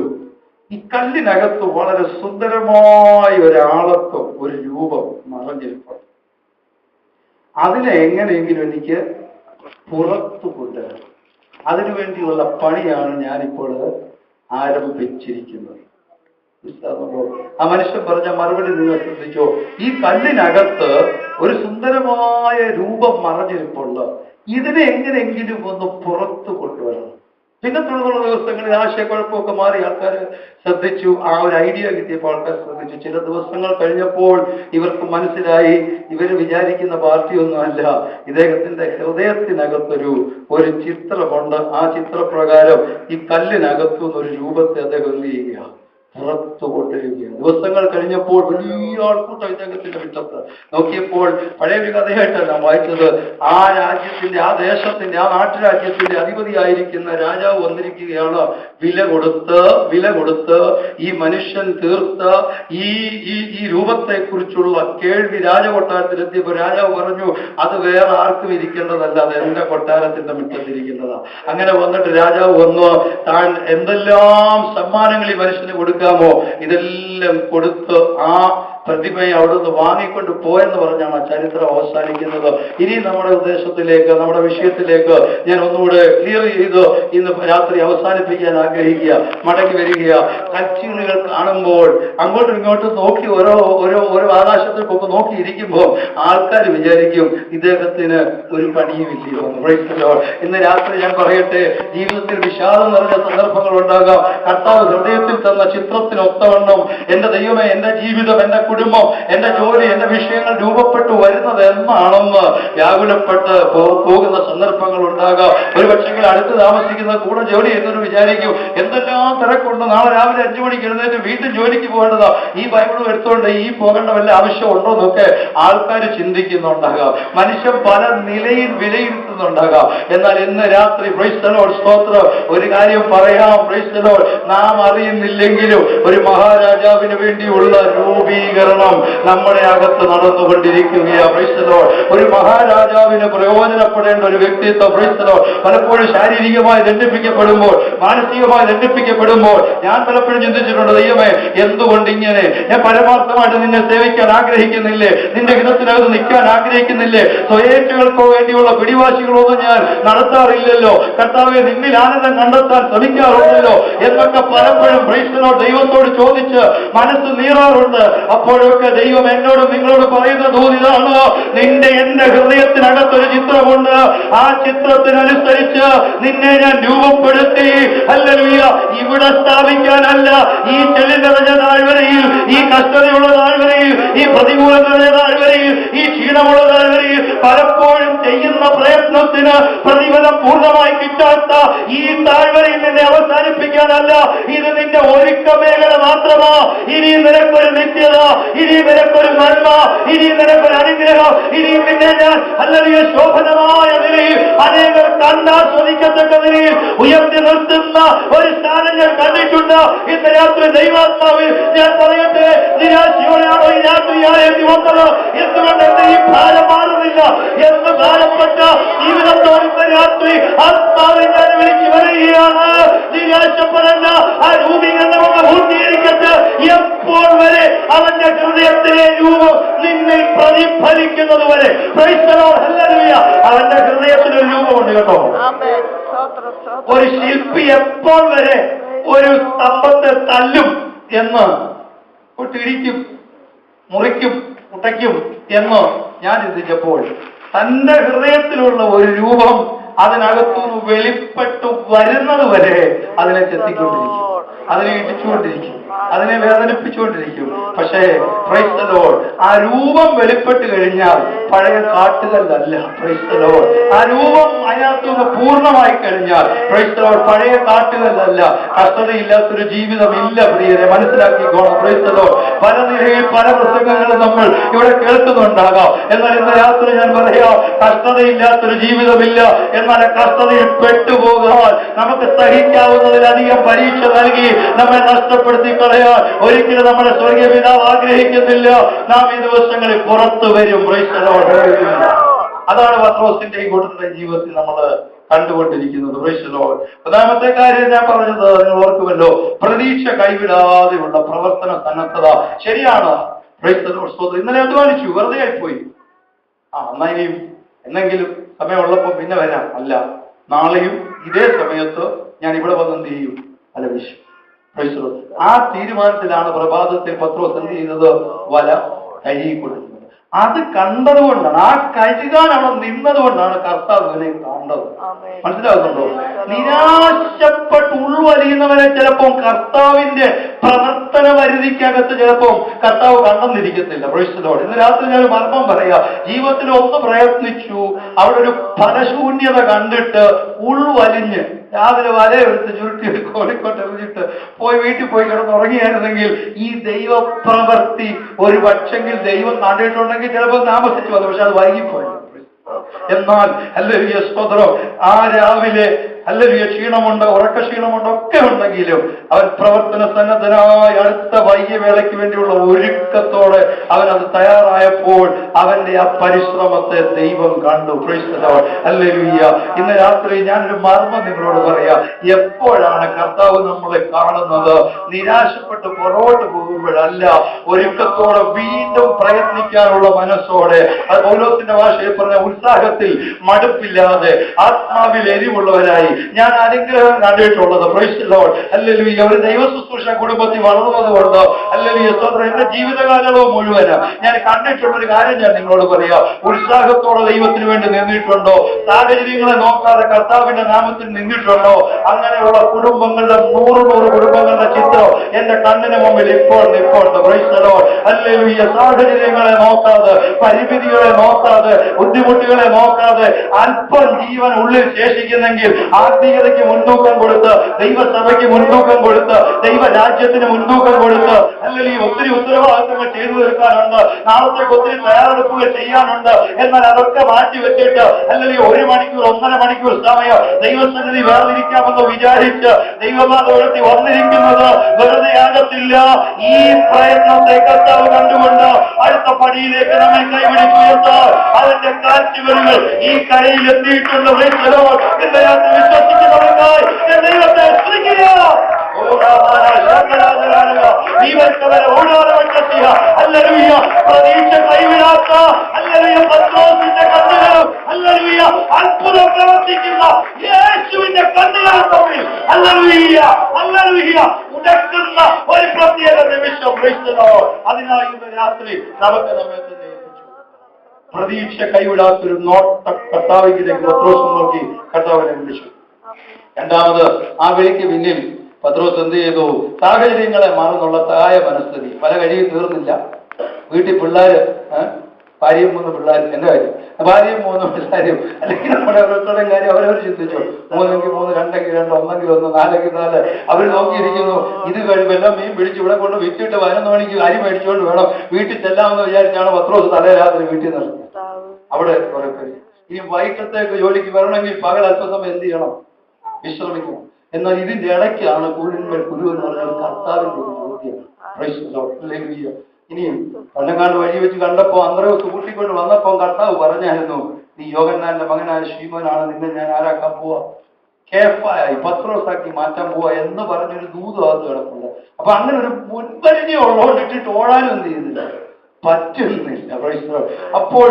ഈ കല്ലിനകത്ത് വളരെ സുന്ദരമായ ഒരാളത്വം, ഒരു രൂപം മറഞ്ഞിരിപ്പുണ്ട്. അതിനെ എങ്ങനെയെങ്കിലും എനിക്ക് പുറത്തു കൊണ്ടുവരണം. അതിനുവേണ്ടിയുള്ള പണിയാണ് ഞാനിപ്പോൾ ആരംഭിച്ചിരിക്കുന്നത്. ആ മനുഷ്യൻ പറഞ്ഞ മറുപടി നിങ്ങൾ ശ്രദ്ധിച്ചോ. ഈ കല്ലിനകത്ത് ഒരു സുന്ദരമായ രൂപം മറഞ്ഞിരിപ്പുണ്ട്. ഇതിനെ എങ്ങനെയെങ്കിലും ഒന്ന് പുറത്തു കൊണ്ടുവരണം. പിന്നെ തുടർന്നുള്ള ദിവസങ്ങളിൽ ആശയക്കുഴപ്പമൊക്കെ മാറി ആൾക്കാർ ശ്രദ്ധിച്ചു. ആ ഒരു ഐഡിയ കിട്ടിയപ്പോൾ ആൾക്കാർ ശ്രദ്ധിച്ചു. ചില ദിവസങ്ങൾ കഴിഞ്ഞപ്പോൾ ഇവർക്ക് മനസ്സിലായി, ഇവര് വിചാരിക്കുന്ന പാർട്ടിയൊന്നുമല്ല, ഇദ്ദേഹത്തിന്റെ ഹൃദയത്തിനകത്തൊരു ചിത്രമുണ്ട്. ആ ചിത്രപ്രകാരം ഈ കല്ലിനകത്തുനിന്ന് ഒരു രൂപത്തെ അദ്ദേഹം എന്ത് ചെയ്യുക, പുറത്തു കൊണ്ടുവരികയാണ്. ദിവസങ്ങൾ കഴിഞ്ഞപ്പോൾ വലിയ ആൾക്കൂട്ടം ഇദ്ദേഹത്തിന്റെ മുറ്റത്ത് നോക്കിയപ്പോൾ പഴയ ഒരു കഥയായിട്ടല്ല വായിച്ചത്. ആ രാജ്യത്തിന്റെ, ആ ദേശത്തിന്റെ, ആ നാട്ടുരാജ്യത്തിന്റെ അധിപതിയായിരിക്കുന്ന രാജാവ് വന്നിരിക്കുകയാണ്. വില കൊടുത്ത് ഈ മനുഷ്യൻ തീർത്ത ഈ രൂപത്തെ കുറിച്ചുള്ള കേൾവി രാജകൊട്ടാരത്തിലെത്തിയപ്പോൾ രാജാവ് പറഞ്ഞു, അത് വേറെ ആർക്കും ഇരിക്കേണ്ടതല്ല, അത് എന്റെ കൊട്ടാരത്തിന്റെ മുറ്റത്തിരിക്കുന്നതാ. അങ്ങനെ വന്നിട്ട് രാജാവ് വന്നു, താൻ എന്തെല്ലാം സമ്മാനങ്ങൾ ഈ മനുഷ്യന് കൊടുക്കാമോ ഇതെല്ലാം കൊടുത്ത് ആ പ്രതിമയെ അവിടുന്ന് വാങ്ങിക്കൊണ്ട് പോയെന്ന് പറഞ്ഞാണ് ചരിത്രം അവസാനിക്കുന്നത്. ഇനി നമ്മുടെ ഉദ്ദേശത്തിലേക്ക്, നമ്മുടെ വിഷയത്തിലേക്ക് ഞാൻ ഒന്നുകൂടെ ക്ലിയർ ചെയ്ത് ഇന്ന് രാത്രി അവസാനിപ്പിക്കാൻ ആഗ്രഹിക്കുക. മടങ്ങി വരിക. കൽച്ചീണുകൾ കാണുമ്പോൾ അങ്ങോട്ടും ഇങ്ങോട്ടും നോക്കി ഓരോ ആകാശത്തിൽ പൊക്കെ നോക്കിയിരിക്കുമ്പോൾ ആൾക്കാർ വിചാരിക്കും ഇദ്ദേഹത്തിന് ഒരു പണിയുമില്ലയോ. ഇന്ന് രാത്രി ഞാൻ പറയട്ടെ, ജീവിതത്തിൽ വിഷാദം നിറഞ്ഞ സന്ദർഭങ്ങൾ ഉണ്ടാകാം. കർത്താവ് ഹൃദയത്തിൽ തന്ന ചിത്രത്തിനൊത്തവണ്ണം എന്റെ ദൈവമേ, എന്റെ ജീവിതം, എന്റെ കുടുംബം, എന്റെ ജോലി, എന്റെ വിഷയങ്ങൾ രൂപപ്പെട്ടു വരുന്നത് എന്നാണെന്ന് വ്യാകുലപ്പെട്ട് പോകുന്ന സന്ദർഭങ്ങൾ ഉണ്ടാകാം. ഒരു പക്ഷെങ്കിൽ അടുത്ത് താമസിക്കുന്ന കൂടെ ജോലി എന്നൊരു വിചാരിക്കും, എന്തെല്ലാം തിരക്കുണ്ട്, നാളെ രാവിലെ 5 മണിക്ക് എഴുന്നേറ്റ് വീണ്ടും ജോലിക്ക് പോകേണ്ടതാ, ഈ ബൈബിളും എടുത്തുകൊണ്ട് ഈ പോകേണ്ട വല്ല ആവശ്യമുണ്ടോ എന്നൊക്കെ ആൾക്കാർ ചിന്തിക്കുന്നുണ്ടാകാം. മനുഷ്യൻ പല നിലയിൽ വിലയിരുത്തുന്നുണ്ടാകാം. എന്നാൽ ഇന്ന് രാത്രി പ്രൈസ് ദി ലോർഡ്, സ്തോത്രം, ഒരു കാര്യം പറയാം. പ്രൈസ് ദി ലോർഡ്, നാം അറിയുന്നില്ലെങ്കിലും ഒരു മഹാരാജാവിന് വേണ്ടിയുള്ള രൂപീകരണം നമ്മുടെ അകത്ത് നടന്നുകൊണ്ടിരിക്കുകയാണ്. പ്രൈസ് ദി ലോർഡ്, ഒരു മഹാരാജാവിന് പ്രയോജനപ്പെടേണ്ട ഒരു വ്യക്തിത്വം പ്രൈസ് ദി ലോർഡ് പലപ്പോഴും ശാരീരികമായി ദണ്ഡിപ്പിക്കപ്പെടുമ്പോൾ, മാനസികമായി ദണ്ഡിപ്പിക്കപ്പെടുമ്പോൾ ഞാൻ പലപ്പോഴും ചിന്തിച്ചിട്ടുണ്ട്, ദൈവമേ എന്തുകൊണ്ട് ഇങ്ങനെ? ഞാൻ പരമാർത്ഥമായിട്ട് നിന്നെ സേവിക്കാൻ ആഗ്രഹിക്കുന്നില്ലേ? നിന്റെ ഹിതത്തിനകത്ത് നിൽക്കാൻ ആഗ്രഹിക്കുന്നില്ലേ? സ്വയേച്ഛകൾക്കോ വേണ്ടിയുള്ള പിടിവാശികളൊന്നും ഞാൻ നടത്താറില്ലല്ലോ. കർത്താവെ, നിന്നിൽ ആനന്ദം കണ്ടെത്താൻ ശ്രമിക്കാറുണ്ടല്ലോ എന്നൊക്കെ പലപ്പോഴും പ്രൈസ് ദി ലോർഡ് ദൈവത്തോട് ചോദിച്ച് മനസ്സ് നീറാറുണ്ട്. അപ്പോഴൊക്കെ ദൈവം എന്നോട് നിങ്ങളോട് പറയുന്ന ദൂതിതാണ്, നിന്റെ എന്റെ ഹൃദയത്തിനകത്തൊരു ചിത്രമുണ്ട്. ആ ചിത്രത്തിനനുസരിച്ച് നിന്നെ ഞാൻ രൂപപ്പെടുത്തി. ഹല്ലേലൂയ. ഇവിടെ സ്ഥാപിക്കാനല്ല, ഈ ചെളി നിറഞ്ഞ താഴ്വരയിൽ, ഈ കഷ്ടതയുള്ള താഴ്വരയിൽ, ഈ പ്രതികൂലം നിറഞ്ഞ താഴ്വരയിൽ, ഈ ക്ഷീണമുള്ള താഴ്വരയിൽ പലപ്പോഴും ചെയ്യുന്ന പ്രയത്നത്തിന് പ്രതിഫലം പൂർണ്ണമായി കിട്ടാത്ത ഈ താഴ്വരയിൽ നിന്നെ അവസാനിപ്പിക്കാനല്ല, ഇത് നിന്റെ ഒരുക്ക മേഖല മാത്രമാ. ഇനി നിനക്കൊരു നിത്യത, ഇനി നിനക്കൊരു നന്മ, ഇനി നിനക്കൊരു അനുഗ്രഹം, ഇനി നിന്നെ ഞാൻ ഹല്ലേലൂയ ശോഭനമായ നിലയിൽ അനേകർ കണ്ടാസ്വദിക്കത്തക്ക നിലയിൽ ഉയർത്തി നിർത്തുന്ന ഒരു സ്ഥാനം ഞാൻ കണ്ടിട്ടുണ്ട്. ഇന്ന് രാത്രി ദൈവാത്മാവിൽ ഞാൻ പറയട്ടെ, നിരാശയോടെയാണോ ഈ രാത്രി ആയേണ്ടി വന്നത്? എന്തുകൊണ്ട് എന്റെ ഈ ഭാരം മാറുന്നില്ല എന്ന് ഭാരപ്പെട്ട ജീവിതത്തോട് ഇന്ന് രാത്രി ആത്മാവിൽ ഞാൻ വിളിച്ചു വരികയാണ്. നിരാശപ്പെടേണ്ട, ആ രൂപീകരണം പൂർത്തീകരിക്കട്ടെ. എപ്പോൾ വരെ അവന്റെ ഹൃദയത്തിലെ രൂപം നിന്നിൽ പ്രതിഫലിക്കുന്നത് വരെ. Price the Lord, hallelujah. അവന്റെ ഹൃദയത്തിനൊരു രൂപമുണ്ട് കേട്ടോ. ഒരു ശില്പി എപ്പോൾ വരെ ഒരു സ്തംഭത്തെ തല്ലും എന്ന്, ഇടിക്കും, മുറിക്കും, ഉടയ്ക്കും എന്ന് ഞാൻ ചിന്തിച്ചപ്പോൾ തന്റെ ഹൃദയത്തിലുള്ള ഒരു രൂപം അതിനകത്തുനിന്ന് വെളിപ്പെട്ടു വരുന്നത് വരെ അതിനെ ചെത്തിക്കൊണ്ടിരിക്കും, അതിനെ ഇടിച്ചുകൊണ്ടിരിക്കും, അതിനെ വേദനിപ്പിച്ചുകൊണ്ടിരിക്കും. പക്ഷേ പ്രൈസ് ദി ലോർഡ്, ആ രൂപം വെളിപ്പെട്ട് കഴിഞ്ഞാൽ പഴയ കാട്ടുകല്ലല്ല. പ്രൈസ് ദി ലോർഡ്, ആ രൂപം അതിനകത്തുനിന്ന് പൂർണ്ണമായി കഴിഞ്ഞാൽ പ്രൈസ് ദി ലോർഡ് പഴയ കാട്ടുകല്ലല്ല. കഷ്ടതയില്ലാത്തൊരു ജീവിതമില്ല പ്രിയരെ, മനസ്സിലാക്കിക്കോണം. പ്രൈസ് ദി ലോർഡ്, പല നിലയിൽ പല പ്രസംഗങ്ങളും നമ്മൾ ഇവിടെ കേൾക്കുന്നുണ്ടാകാം. എന്നാൽ ഇന്ന് രാത്രി ഞാൻ പറയാം, കഷ്ടതയില്ലാത്തൊരു ജീവിതമില്ല. എന്നാൽ കഷ്ടതയിൽ പെട്ടുപോകാൻ നമുക്ക് സഹിക്കാവുന്നതിലധികം പരീക്ഷ നൽകി നമ്മെ നഷ്ടപ്പെടുത്തി കളയാൻ ഒരിക്കലും നമ്മുടെ സ്വർഗീയ പിതാവ് ആഗ്രഹിക്കുന്നില്ല. നാം ഈ ദിവസങ്ങളിൽ പുറത്തു വരും. Price the Lord. അതാണ് പത്രോസിന്റെയും കൂട്ടത്തിന്റെയും ജീവിതത്തിൽ നമ്മൾ കണ്ടുകൊണ്ടിരിക്കുന്നത്. Price the Lord. ഒന്നാമത്തെ കാര്യം ഞാൻ പറഞ്ഞത് നിങ്ങൾ ഓർക്കുമല്ലോ, പ്രതീക്ഷ കൈവിടാതെയുള്ള പ്രവർത്തന സന്നദ്ധത. ശരിയാണ്. Price the Lord. ഇന്നലെ അധ്വാനിച്ചു, വെറുതെ ആയിപ്പോയി. എന്നാലും എന്നെങ്കിലും സമയമുള്ളപ്പോൾ പിന്നെ വരാം. അല്ല, നാളെയും ഇതേ സമയത്ത് ഞാൻ ഇവിടെ വന്ന് എന്ത് ചെയ്യും? അലവിശും. ആ തീരുമാനത്തിലാണ് പ്രഭാതത്തിൽ പത്രോസ് എന്ത് ചെയ്യുന്നത്? വല കഴുകി കൊടുക്കുന്നത്. അത് കണ്ടതുകൊണ്ടാണ്, ആ കഴുകാൻ അവിടെ നിന്നതുകൊണ്ടാണ് കർത്താവ് ഇവനെ കണ്ടത്. മനസ്സിലാകുന്നുണ്ടോ? നിരാശപ്പെട്ട് ഉൾവലിയുന്നവരെ ചിലപ്പോൾ കർത്താവിന്റെ പ്രവർത്തന പരിധിക്കകത്ത് ചിലപ്പോൾ കർത്താവ് കണ്ടെന്നിരിക്കത്തില്ല. Price the Lord. ഇന്ന് രാത്രി ഞാൻ മർമ്മം പറയാം. ജീവിതത്തിൽ ഒന്ന് പ്രയത്നിച്ചു, അവിടെ ഒരു ഫലശൂന്യത കണ്ടിട്ട് ഉൾവലിഞ്ഞ് രാവിലെ വലയെടുത്ത് ചുരുട്ടി കോഴിക്കോട്ട് എറിഞ്ഞിട്ട് പോയി വീട്ടിൽ പോയി കിടന്നുറങ്ങിയായിരുന്നെങ്കിൽ ഈ ദൈവപ്രവൃത്തി ഒരു പക്ഷെങ്കിൽ ദൈവം കണ്ടിട്ടുണ്ടെങ്കിൽ ചിലപ്പോൾ താമസിച്ചു വന്നു. പക്ഷെ അത് വൈകിപ്പോയി. എന്നാൽ ഹല്ലേലൂയ സ്തോത്രം, ആ രാവിലെ ഹല്ലേലൂയ ക്ഷീണമുണ്ട്, ഉറക്ക ക്ഷീണമുണ്ട്, ഒക്കെ ഉണ്ടെങ്കിലും അവൻ പ്രവർത്തന സന്നദ്ധനായി അടുത്ത വൈകിവേളയ്ക്ക് വേണ്ടിയുള്ള ഒരുക്കത്തോടെ അവൻ അത് തയ്യാറായപ്പോൾ അവന്റെ ആ പരിശ്രമത്തെ ദൈവം കണ്ടു. Price the Lord. ഹല്ലേലൂയ. ഇന്ന് രാത്രി ഞാനൊരു മർമ്മം നിങ്ങളോട് പറയാം. എപ്പോഴാണ് കർത്താവ് നമ്മളെ കാണുന്നത്? നിരാശപ്പെട്ട് പുറകോട്ട് പോകുമ്പോഴല്ല, ഒരുക്കത്തോടെ വീണ്ടും പ്രയത്നിക്കാനുള്ള മനസ്സോടെ, അത് പൗലോസിന്റെ ഭാഷയിൽ പറഞ്ഞ ഉത്സാഹത്തിൽ മടുപ്പില്ലാതെ ആത്മാവിൽ എരിവുള്ളവരായി ഞാൻ അനുഗ്രഹം കണ്ടിട്ടുള്ളത്. Price the Lord. ഹല്ലേലൂയ. ഒരു ദൈവ ശുശ്രൂഷ കുടുംബത്തിൽ വളർന്നതുകൊണ്ട് ഹല്ലേലൂയ സ്തോത്രം, എന്റെ ജീവിതകാലവും മുഴുവനും ഞാൻ കണ്ടിട്ടുള്ളൊരു കാര്യം ഞാൻ നിങ്ങളോട് പറയാം. ഉത്സാഹത്തോടെ ദൈവത്തിന് വേണ്ടി നിന്നിട്ടുണ്ടോ? സാഹചര്യങ്ങളെ നോക്കാതെ കർത്താവിന്റെ നാമത്തിൽ നിന്നിട്ടുണ്ടോ? അങ്ങനെയുള്ള കുടുംബങ്ങളുടെ 100 കുടുംബങ്ങളുടെ ചിത്രം എന്റെ കണ്ണിന് മുമ്പിൽ ഇപ്പോൾ നിൽപ്പുണ്ട്. Price the Lord. ഹല്ലേലൂയ. സാഹചര്യങ്ങളെ നോക്കാതെ, പരിമിതികളെ നോക്കാതെ, ബുദ്ധിമുട്ടുകളെ നോക്കാതെ അല്പം ജീവൻ ഉള്ളിൽ ശേഷിക്കുന്നെങ്കിൽ ആത്മീയതയ്ക്ക് മുൻതൂക്കം കൊടുത്ത്, ദൈവസഭയ്ക്ക് മുൻതൂക്കം കൊടുത്ത്, ദൈവരാജ്യത്തിന് മുൻതൂക്കം കൊടുത്ത്, അല്ലെങ്കിൽ ഒത്തിരി ഉത്തരവാദിത്തങ്ങൾ ചെയ്തു തീർക്കാനുണ്ട്, നാളത്തേക്ക് ഒത്തിരി തയ്യാറെടുപ്പുകൾ ചെയ്യാനുണ്ട്. എന്നാൽ അതൊക്കെ മാറ്റിവെച്ചിട്ട് അല്ലെങ്കിൽ 1 മണിക്കൂർ 1.5 മണിക്കൂർ സമയം ദൈവസന്നിധി വേർതിരിക്കാമെന്ന് വിചാരിച്ച് ദൈവമാതോടത്തി വന്നിരിക്കുന്നത് വെറുതെ ആകത്തില്ല. ഈ പ്രയത്നത്തെ കർത്താവ് കണ്ടുകൊണ്ട് അടുത്ത പടിയിലേക്ക് നമ്മെ കൈപിടിക്കുയർത്ത് അവന്റെ കാറ്റുവരുകൾ ഈ കരയിൽ എത്തിയിട്ടുണ്ട്. വിശ്വസിക്കുന്നവർക്കായി ദൈവത്തെ സ്തുതിക്കുക. പ്രതീക്ഷ കൈവിടാത്ത പത്രോസിന്റെ കണ്ണുകളും അത്ഭുതം പ്രവർത്തിക്കുന്ന യേശുവിന്റെ കണ്ണുകളും തമ്മിൽ ഉടക്കുന്ന ഒരു പ്രത്യേക നിമിഷം. അതിനായി ഇന്ന് രാത്രി നമുക്ക് നമ്മെ തന്നെ പ്രതീക്ഷ കൈവിടാത്തൊരു നോട്ട കർത്താവിലേക്ക് പത്രോസ് നോക്കി കർത്താവിനെ വിളിച്ചു. രണ്ടാമത് ആ വിളിക്ക് പിന്നിൽ പത്രോസ് എന്ത് ചെയ്തു? സാഹചര്യങ്ങളെ മറന്നുള്ള തായ മനസ്ഥിതി. പല കഴിയും തീർന്നില്ല. വീട്ടിൽ പിള്ളേര്, ഭാര്യയും 3 പിള്ളേർ. എന്റെ കാര്യം ഭാര്യയും 3 പിള്ളേരും, അല്ലെങ്കിൽ നമ്മുടെ ഓരോരുത്തരുടെയും കാര്യം അവരവർ ചിന്തിച്ചു. 3 3, 2 2, 1 1, 4 4. അവർ നോക്കിയിരിക്കുന്നു. ഇത് കഴിവെല്ലാം മീൻ പിടിച്ച് ഇവിടെ കൊണ്ട് വിറ്റിട്ട് 11 മണിക്ക് അരി മേടിച്ചുകൊണ്ട് വേണം വീട്ടിൽ ചെല്ലാമെന്ന് വിചാരിച്ചാണ് പത്രോസ് തലേ രാത്രി വീട്ടിൽ നിന്ന് അവിടെ കുറെ പേര്. ഇനി വൈകിട്ടത്തേക്ക് ജോലിക്ക് വരണമെങ്കിൽ പകൽ അല്പസമയം എന്ത് ചെയ്യണം? വിശ്രമിക്കണം. എന്നാൽ ഇതിന്റെ ഇടയ്ക്കാണ് കുഴിന്മേൽ കുരു എന്ന് പറഞ്ഞാൽ കർത്താവിന്റെ ഒരു ചോദ്യം. ഇനിയും പണ്ടങ്ങാണ്ട് വഴി വെച്ച് കണ്ടപ്പോ അന്ത്രയോസ് കൂട്ടിക്കൊണ്ട് വന്നപ്പോ കർത്താവ് പറഞ്ഞായിരുന്നു, നീ യോഹന്നാന്റെ മകനായ ശീമോനാണ്, നിന്നെ ഞാൻ ആരാക്കാൻ പോവാ? കേഫായി പത്രോസാക്കി മാറ്റാൻ പോവാ എന്ന് പറഞ്ഞൊരു ദൂതം കിടപ്പുണ്ട്. അപ്പൊ അങ്ങനെ ഒരു മുൻപരിചയം ഉള്ളതുകൊണ്ടിട്ടിട്ട് ഓടാനും എന്ത് ചെയ്യുന്നില്ല, പറ്റുന്നില്ല. അപ്പോൾ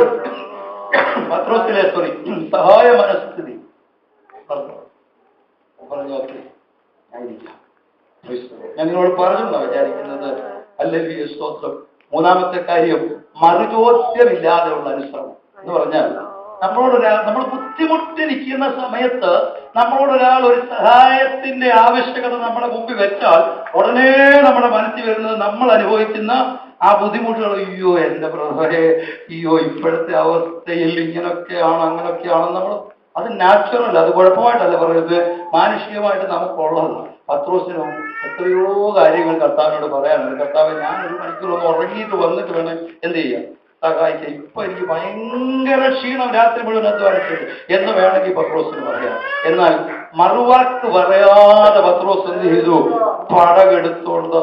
പത്രോസിലെ സഹായ മനസ്ഥിതി പറഞ്ഞു, ഓക്കെ ആയിരിക്കാം. ഞാൻ നിങ്ങളോട് പറഞ്ഞെന്നാ വിചാരിക്കുന്നത്. ഹല്ലേലൂയ സ്തോത്രം. മൂന്നാമത്തെ കാര്യം, മറുചോദ്യമില്ലാതെയുള്ള അനുസരണം എന്ന് പറഞ്ഞാൽ നമ്മൾ ബുദ്ധിമുട്ടിരിക്കുന്ന സമയത്ത് നമ്മളോടൊരാൾ ഒരു സഹായത്തിന്റെ ആവശ്യകത നമ്മുടെ മുമ്പിൽ വെച്ചാൽ ഉടനെ നമ്മുടെ മനസ്സിൽ വരുന്നത് നമ്മൾ അനുഭവിക്കുന്ന ആ ബുദ്ധിമുട്ടുകൾ. അയ്യോ എന്റെ ബ്രദറെ, അയ്യോ ഇപ്പോഴത്തെ അവസ്ഥയിൽ ഇങ്ങനൊക്കെയാണ് അങ്ങനൊക്കെയാണെന്ന് നമ്മൾ, അത് നാച്ചുറൽ, അത് കുഴപ്പമായിട്ടല്ല പറയുന്നത്, മാനുഷികമായിട്ട് നമുക്കുള്ളത്. പത്രോസിനും എത്രയോ കാര്യങ്ങൾ കർത്താവിനോട് പറയാനുണ്ട്. കർത്താവ്, ഞാൻ 1 മണിക്കൂർ ഒന്ന് ഉറങ്ങിയിട്ട് വന്നിട്ട് വേണം എന്ത് ചെയ്യാം, സഹായിക്കാം. ഇപ്പൊ എനിക്ക് ഭയങ്കര ക്ഷീണം, രാത്രി മുഴുവൻ അധ്വാനിച്ചിട്ട് എന്ന് വേണമെങ്കിൽ പത്രോസിന് പറയാം. എന്നാൽ മറുവാക്ക് പറയാതെ പത്രോസ് എന്ത് ചെയ്തു? പടകെടുത്തോണ്ട്.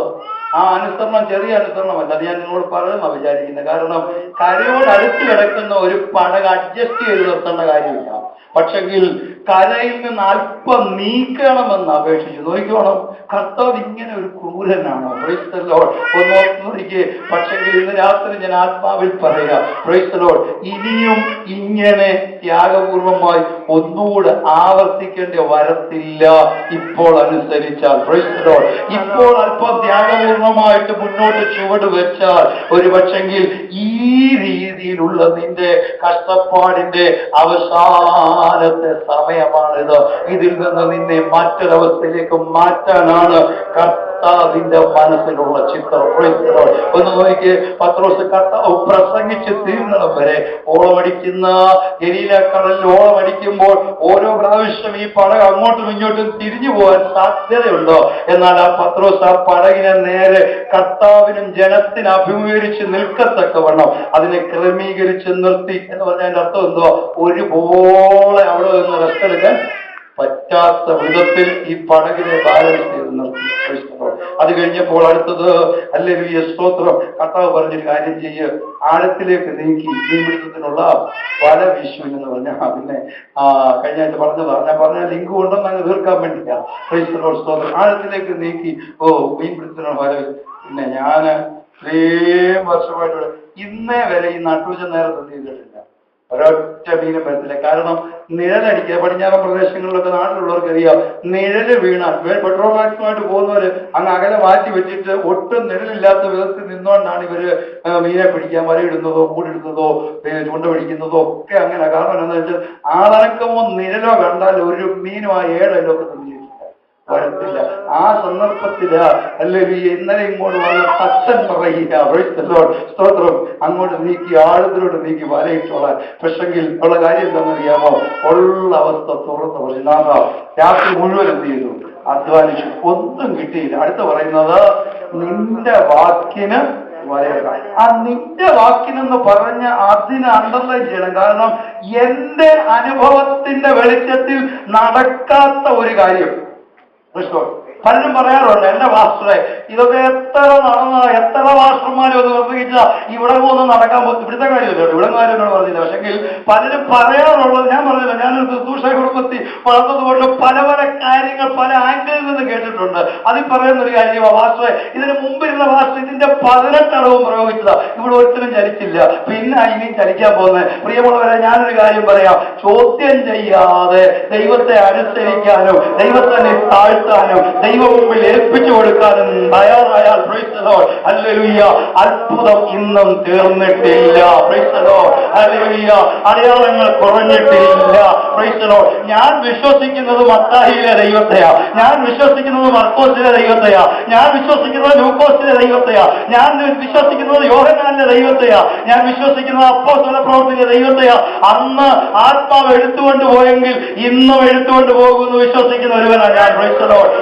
ആ അനുസരണം ചെറിയ അനുസരണമല്ല, അത് ഞാൻ നിങ്ങളോട് പറയുന്ന വിചാരിക്കുന്നത്. കാരണം കരയോട് അടുത്ത് കിടക്കുന്ന ഒരു പടക അഡ്ജസ്റ്റ് ചെയ്ത് നിർത്തേണ്ട കാര്യമില്ല. പക്ഷെങ്കിൽ കരയിൽ നിന്ന് അല്പം നീക്കണമെന്ന് അപേക്ഷിച്ചു. നോക്കിക്കോണം, കർത്താവ് ഇങ്ങനെ ഒരു ക്രൂരനാണോ? Praise the Lord. ഒന്നോർത്തിരിക്കെ. പക്ഷെങ്കിൽ ഇന്ന് രാത്രി ഞാൻ ആത്മാവിൽ പറയാം, പ്രൈസ് ദി ലോർഡ്, ഇനിയും ഇങ്ങനെ ത്യാഗപൂർവമായി ഒന്നുകൂടെ ആവർത്തിക്കേണ്ടി വരത്തില്ല ഇപ്പോൾ അനുസരിച്ചാൽ. Praise the Lord. ഇപ്പോൾ അല്പം ത്യാഗപൂർവമായിട്ട് മുന്നോട്ട് ചുവട് വെച്ചാൽ ഒരു പക്ഷെങ്കിൽ ഈ രീതിയിലുള്ള നിന്റെ കഷ്ടപ്പാടിന്റെ അവസാനത്തെ സമയമാണിത്. ഇതിൽ നിന്ന് നിന്നെ മറ്റൊരവസ്ഥയിലേക്ക് മാറ്റാനാണ് കർത്താവിന്റെ മനസ്സിലുള്ള ചിത്രം. ഒന്ന് നോക്കിയേ, പത്രോസ് കർത്താവ് പ്രസംഗിച്ച് തീർന്നിടം വരെ ഓളമടിക്കുന്ന ഗലീലക്കടലിൽ ഓളമടിക്കുമ്പോൾ ഓരോ പ്രാവശ്യം ഈ പടക അങ്ങോട്ടും ഇങ്ങോട്ടും തിരിഞ്ഞു പോകാൻ സാധ്യതയുണ്ടോ? എന്നാൽ ആ പത്രോസ് ആ പടകിനെ നേരെ കർത്താവിനും ജനത്തിന് അഭിമുഖീകരിച്ച് നിൽക്കത്തക്കവണ്ണം അതിനെ ക്രമീകരിച്ച് നിർത്തി. എന്ന് പറഞ്ഞതിന്റെ അർത്ഥം എന്തോ? ഒരുപോലെ അവിടെ നിന്ന് റെസ്റ്റ് എടുക്കാൻ പറ്റാത്ത വിധത്തിൽ ഈ പടകിനെ ബാലൻസ് ചെയ്ത് നിർത്തി. അത് കഴിഞ്ഞപ്പോൾ അടുത്തത് ഹല്ലേലൂയ സ്തോത്രം, കർത്താവ് പറഞ്ഞൊരു കാര്യം ചെയ്യ്, ആഴത്തിലേക്ക് നീക്കി മീൻപിടുത്തത്തിനുള്ള വല വീശുവിൻ എന്ന് പറഞ്ഞ പിന്നെ കഴിഞ്ഞ ആഴ്ച പറഞ്ഞതാണ്. ഞാൻ പറഞ്ഞ ലിങ്ക് കൊണ്ടൊന്നും അങ്ങ് തീർക്കാൻ വേണ്ടിയില്ല. സ്തോത്രം, ആഴത്തിലേക്ക് നീക്കി മീൻപിടുത്തത്തിനുള്ള വല. പിന്നെ ഞാൻ ഇത്രയും വർഷമായിട്ട് ഇന്നേ വരെ ഈ നട്ടുച്ച നേരത്തെ ചെയ്തിട്ടില്ല, ഒരൊറ്റ മീനും വരത്തില്ല. കാരണം നിഴലടിക്കുക. പടിഞ്ഞാറൻ പ്രദേശങ്ങളിലൊക്കെ നാട്ടിലുള്ളവർക്ക് അറിയാം, നിഴല് വീണാൽ പെട്രോൾ ടാക്സുമായിട്ട് പോകുന്നവര് അങ്ങ് അകലെ മാറ്റി വെച്ചിട്ട് ഒട്ടും നിഴലില്ലാത്ത വിധത്തിൽ നിന്നുകൊണ്ടാണ് ഇവര് മീനെ പിടിക്കാൻ വലയിടുന്നതോ കൂടിടുന്നതോ ചൂണ്ട പിടിക്കുന്നതോ ഒക്കെ അങ്ങനെ. കാരണം എന്താണെന്ന് വെച്ചാൽ ആളനക്കമോ നിഴലോ കണ്ടാൽ ഒരു മീനും ആ ഏഴലൊക്കെ വരത്തില്ല. ആ സന്ദർഭത്തില് അല്ലെങ്കിൽ ഇന്നലെ ഇങ്ങോട്ട് വന്ന തച്ചൻ പറയുക സ്തോത്രം, അങ്ങോട്ട് നീക്കി ആഴത്തിലോട്ട് നീക്കി വലയിട്ടോളാൻ. പക്ഷെങ്കിൽ ഉള്ള കാര്യം എന്താണെന്നറിയാമോ? ഉള്ള അവസ്ഥ തുറന്ന് പറഞ്ഞു. രാത്രി മുഴുവൻ എന്ത് ചെയ്തു? അധ്വാനിച്ചു, ഒന്നും കിട്ടിയില്ല. അടുത്ത് പറയുന്നത് നിന്റെ വാക്കിന് വലയിടാം. ആ നിന്റെ വാക്കിനെന്ന് പറഞ്ഞ അതിന് അണ്ടർലൈൻ ചെയ്യണം. കാരണം എന്റെ അനുഭവത്തിന്റെ വെളിച്ചത്തിൽ നടക്കാത്ത ഒരു കാര്യം പലരും പറയാറുണ്ട്, എന്റെ പാസ്റ്ററെ ഇതൊക്കെ എത്ര നടന്ന എത്ര പാസ്റ്റർമാരും ഒന്ന് പ്രസംഗിച്ച ഇവിടെ ഒന്നും നടക്കാൻ പോകും. ഇവിടുത്തെ കാര്യമില്ല, ഇവിടെ കാര്യങ്ങളോട് പറഞ്ഞില്ല. പക്ഷെങ്കിൽ പലരും പറയാറുള്ളത്, ഞാൻ പറഞ്ഞില്ല, ഞാനൊരു ശുശ്രൂഷ കുടുംബത്തിൽ വളർന്നതുകൊണ്ട് പല പല കാര്യങ്ങൾ പല ആംഗിളിൽ നിന്ന് കേട്ടിട്ടുണ്ട്. അതിൽ പറയുന്നൊരു കാര്യമാണ്, പാസ്റ്ററെ ഇതിന് മുമ്പിരുന്ന പാസ്റ്റർ ഇതിന്റെ 18 അടവും പ്രയോഗിച്ചതാ, ഇവിടെ ഒരുത്തരും ചലിച്ചില്ല, പിന്നെ ഇനിയും ചലിക്കാൻ പോകുന്നത്. പ്രിയമുള്ളവരെ, ഞാനൊരു കാര്യം പറയാം, ചോദ്യം ചെയ്യാതെ ദൈവത്തെ അനുസരിക്കാനും ദൈവത്തെ താഴ്ത്താനും ദൈവം മുമ്പിൽ ഏൽപ്പിച്ചു കൊടുക്കാനും തയ്യാറായാൽ ഹല്ലേലൂയ, അത്ഭുതം ഇന്നും തീർന്നിട്ടില്ല. ഹല്ലേലൂയ, അടയാളങ്ങൾ കുറഞ്ഞിട്ടില്ല. ഞാൻ വിശ്വസിക്കുന്നത് മത്തായിയിലെ ദൈവത്തെയാ, ഞാൻ വിശ്വസിക്കുന്നത് മർക്കോസിലെ ദൈവത്തെയാ, ഞാൻ വിശ്വസിക്കുന്നത് ലൂക്കോസിലെ ദൈവത്തെയാ, ഞാൻ വിശ്വസിക്കുന്നത് യോഹന്നാന്റെ ദൈവത്തെയാ, ഞാൻ വിശ്വസിക്കുന്നത് അപ്പോസ്തല പ്രവൃത്തിയിലെ ദൈവത്തെയാ. അന്ന് ആത്മാവ് എടുത്തുകൊണ്ട് പോയെങ്കിൽ ഇന്നും എടുത്തുകൊണ്ട് പോകുന്നു വിശ്വസിക്കുന്ന ഒരുവനാണ് ഞാൻ.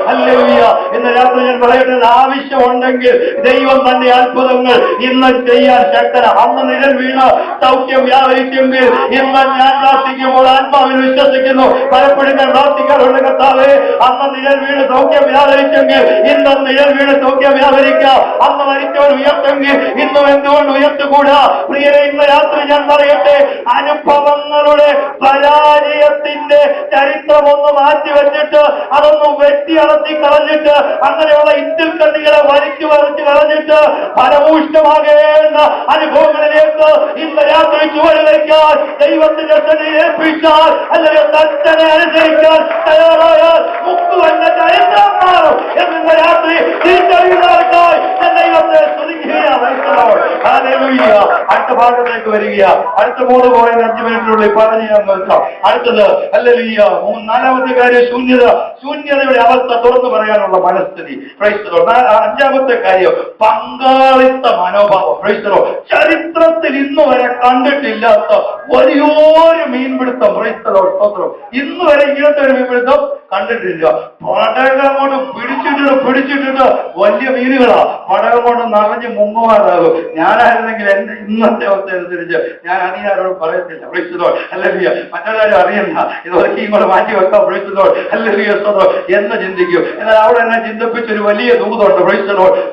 ഹല്ലേലൂയ. ഇന്ന് രാത്രി ഞാൻ പറയട്ടെ, ആവശ്യമുണ്ടെങ്കിൽ ദൈവം തന്റെ അത്ഭുതങ്ങൾ ഇന്ന് ചെയ്യാൻ ശക്തന. അന്ന് നിഴൽ വീണ സൗഖ്യം വ്യാപരിച്ചെങ്കിൽ ഇന്ന് ഞാൻ പ്രാർത്ഥിക്കുമ്പോൾ ആത്മാവിൽ വിശ്വസിക്കുന്നു. പലപ്പോഴും ഞാൻ പ്രാർത്ഥിക്കാറുണ്ട്, കർത്താവേ അന്ന് നിഴൽ വീണ് സൗഖ്യം വ്യാപരിച്ചെങ്കിൽ ഇന്ന് നിഴൽ വീണ് സൗഖ്യം വ്യാപരിക്കാം. അന്ന് മരിച്ചവർ ഉയർത്തെങ്കിൽ ഇന്നും എന്തുകൊണ്ട് ഉയർത്തുകൂടാ? പ്രിയരെ, ഇന്ന് രാത്രി ഞാൻ പറയട്ടെ, അനുഭവങ്ങളുടെ പരാജയത്തിന്റെ ചരിത്രമൊന്ന് മാറ്റിവെച്ചിട്ട് അതൊന്നും വെട്ടി അടത്തി കളഞ്ഞിട്ട് അങ്ങനെയുള്ള ഇന്ത്യൻ കണ്ണികളെ വലിച്ചു വരച്ച് കളഞ്ഞിട്ട് ഫലഭൂഷ്ടമാകേണ്ട അനുഭവങ്ങളിലേക്ക് ഇന്ന് രാത്രി ചുവടുവയ്ക്കാൻ ദൈവത്തിന്റെ ഏൽപ്പിച്ചാൽ, അല്ലെങ്കിൽ തന്നെ അനുസരിക്കാൻ തയ്യാറായാൽ മുക്കുവല്ല ചരിത്രം മാറും എന്നിന്ന് രാത്രി തിരിച്ചറിയുന്നവർക്കായി ദൈവത്തെ അടുത്ത ഭാഗത്തേക്ക് വരിക. അടുത്ത 3.5 മിനിറ്റിനുള്ളിൽ പറഞ്ഞു ഞാൻ നോക്കാം. അടുത്തത് ഹല്ലേലൂയ, 4ാമത്തെ കാര്യം ശൂന്യത. ശൂന്യതയുടെ അവസ്ഥ തുറന്നു പറയാനുള്ള മനസ്ഥിതി. 5ാമത്തെ കാര്യം പങ്കാളിത്ത മനോഭാവം. ചരിത്രത്തിൽ ഇന്ന് വരെ കണ്ടിട്ടില്ലാത്ത വലിയൊരു മീൻപിടുത്തം. ഇന്ന് വരെ ഇങ്ങനത്തെ ഒരു മീൻപിടുത്തം കണ്ടിട്ടില്ല. പടകം കൊണ്ട് പിടിച്ചിട്ടിട്ട് വലിയ മീനുകളാ പടകം കൊണ്ട് നിറഞ്ഞ് മുങ്ങുവാനാകും. ഞാനായിരുന്നെങ്കിൽ എന്റെ ഇന്നത്തെ അവസ്ഥ അനുസരിച്ച് ഞാൻ അധികാരോട് പറയത്തില്ല. ഹല്ലേലൂയ, മറ്റൊരാരും അറിയണ്ട, ഇതൊക്കെ ഇങ്ങോട്ട് മാറ്റി വെക്കാം. ഹല്ലേലൂയ എന്ന് ചിന്തിക്കും. എന്നാൽ അവിടെ എന്നെ ചിന്തിപ്പിച്ചൊരു വലിയ ദൂതുണ്ട്.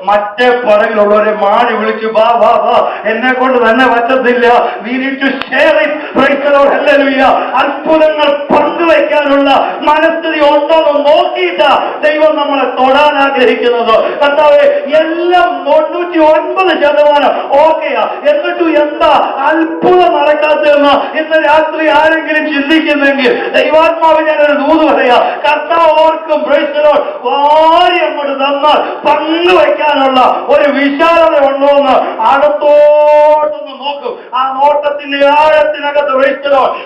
മറ്റേ പടകിലുള്ളവരെ മാടി വിളിച്ചു, വാ വാ വാ, എന്നെ കൊണ്ട് തന്നെ പറ്റത്തില്ല, we need to share it. Hallelujah, അത്ഭുതങ്ങൾ പങ്കുവയ്ക്കാനുള്ള മനസ്ഥിതി ഉണ്ടോന്ന് നോക്കിയിട്ടാ ദൈവം നമ്മളെ തൊടാൻ ആഗ്രഹിക്കുന്നത്. കർത്താവേ, എല്ലാം 99% ഓക്കെയാ, എന്നിട്ടും എന്താ അത്ഭുതം നടക്കാത്തതെന്ന് ഇന്ന് രാത്രി ആരെങ്കിലും ചിന്തിക്കുന്നെങ്കിൽ ദൈവാത്മാവ് ഞാനൊരു ദൂത് പറയാ. കർത്താവ് ഓർക്കും വാരി അങ്ങോട്ട് തന്നാൽ പങ്കുവയ്ക്കാനുള്ള ഒരു വിശാലത ഉണ്ടോ എന്ന് അകത്തോട്ടൊന്ന് നോക്കും. ആ നോട്ടത്തിന്റെ ആഴത്തിനകത്ത്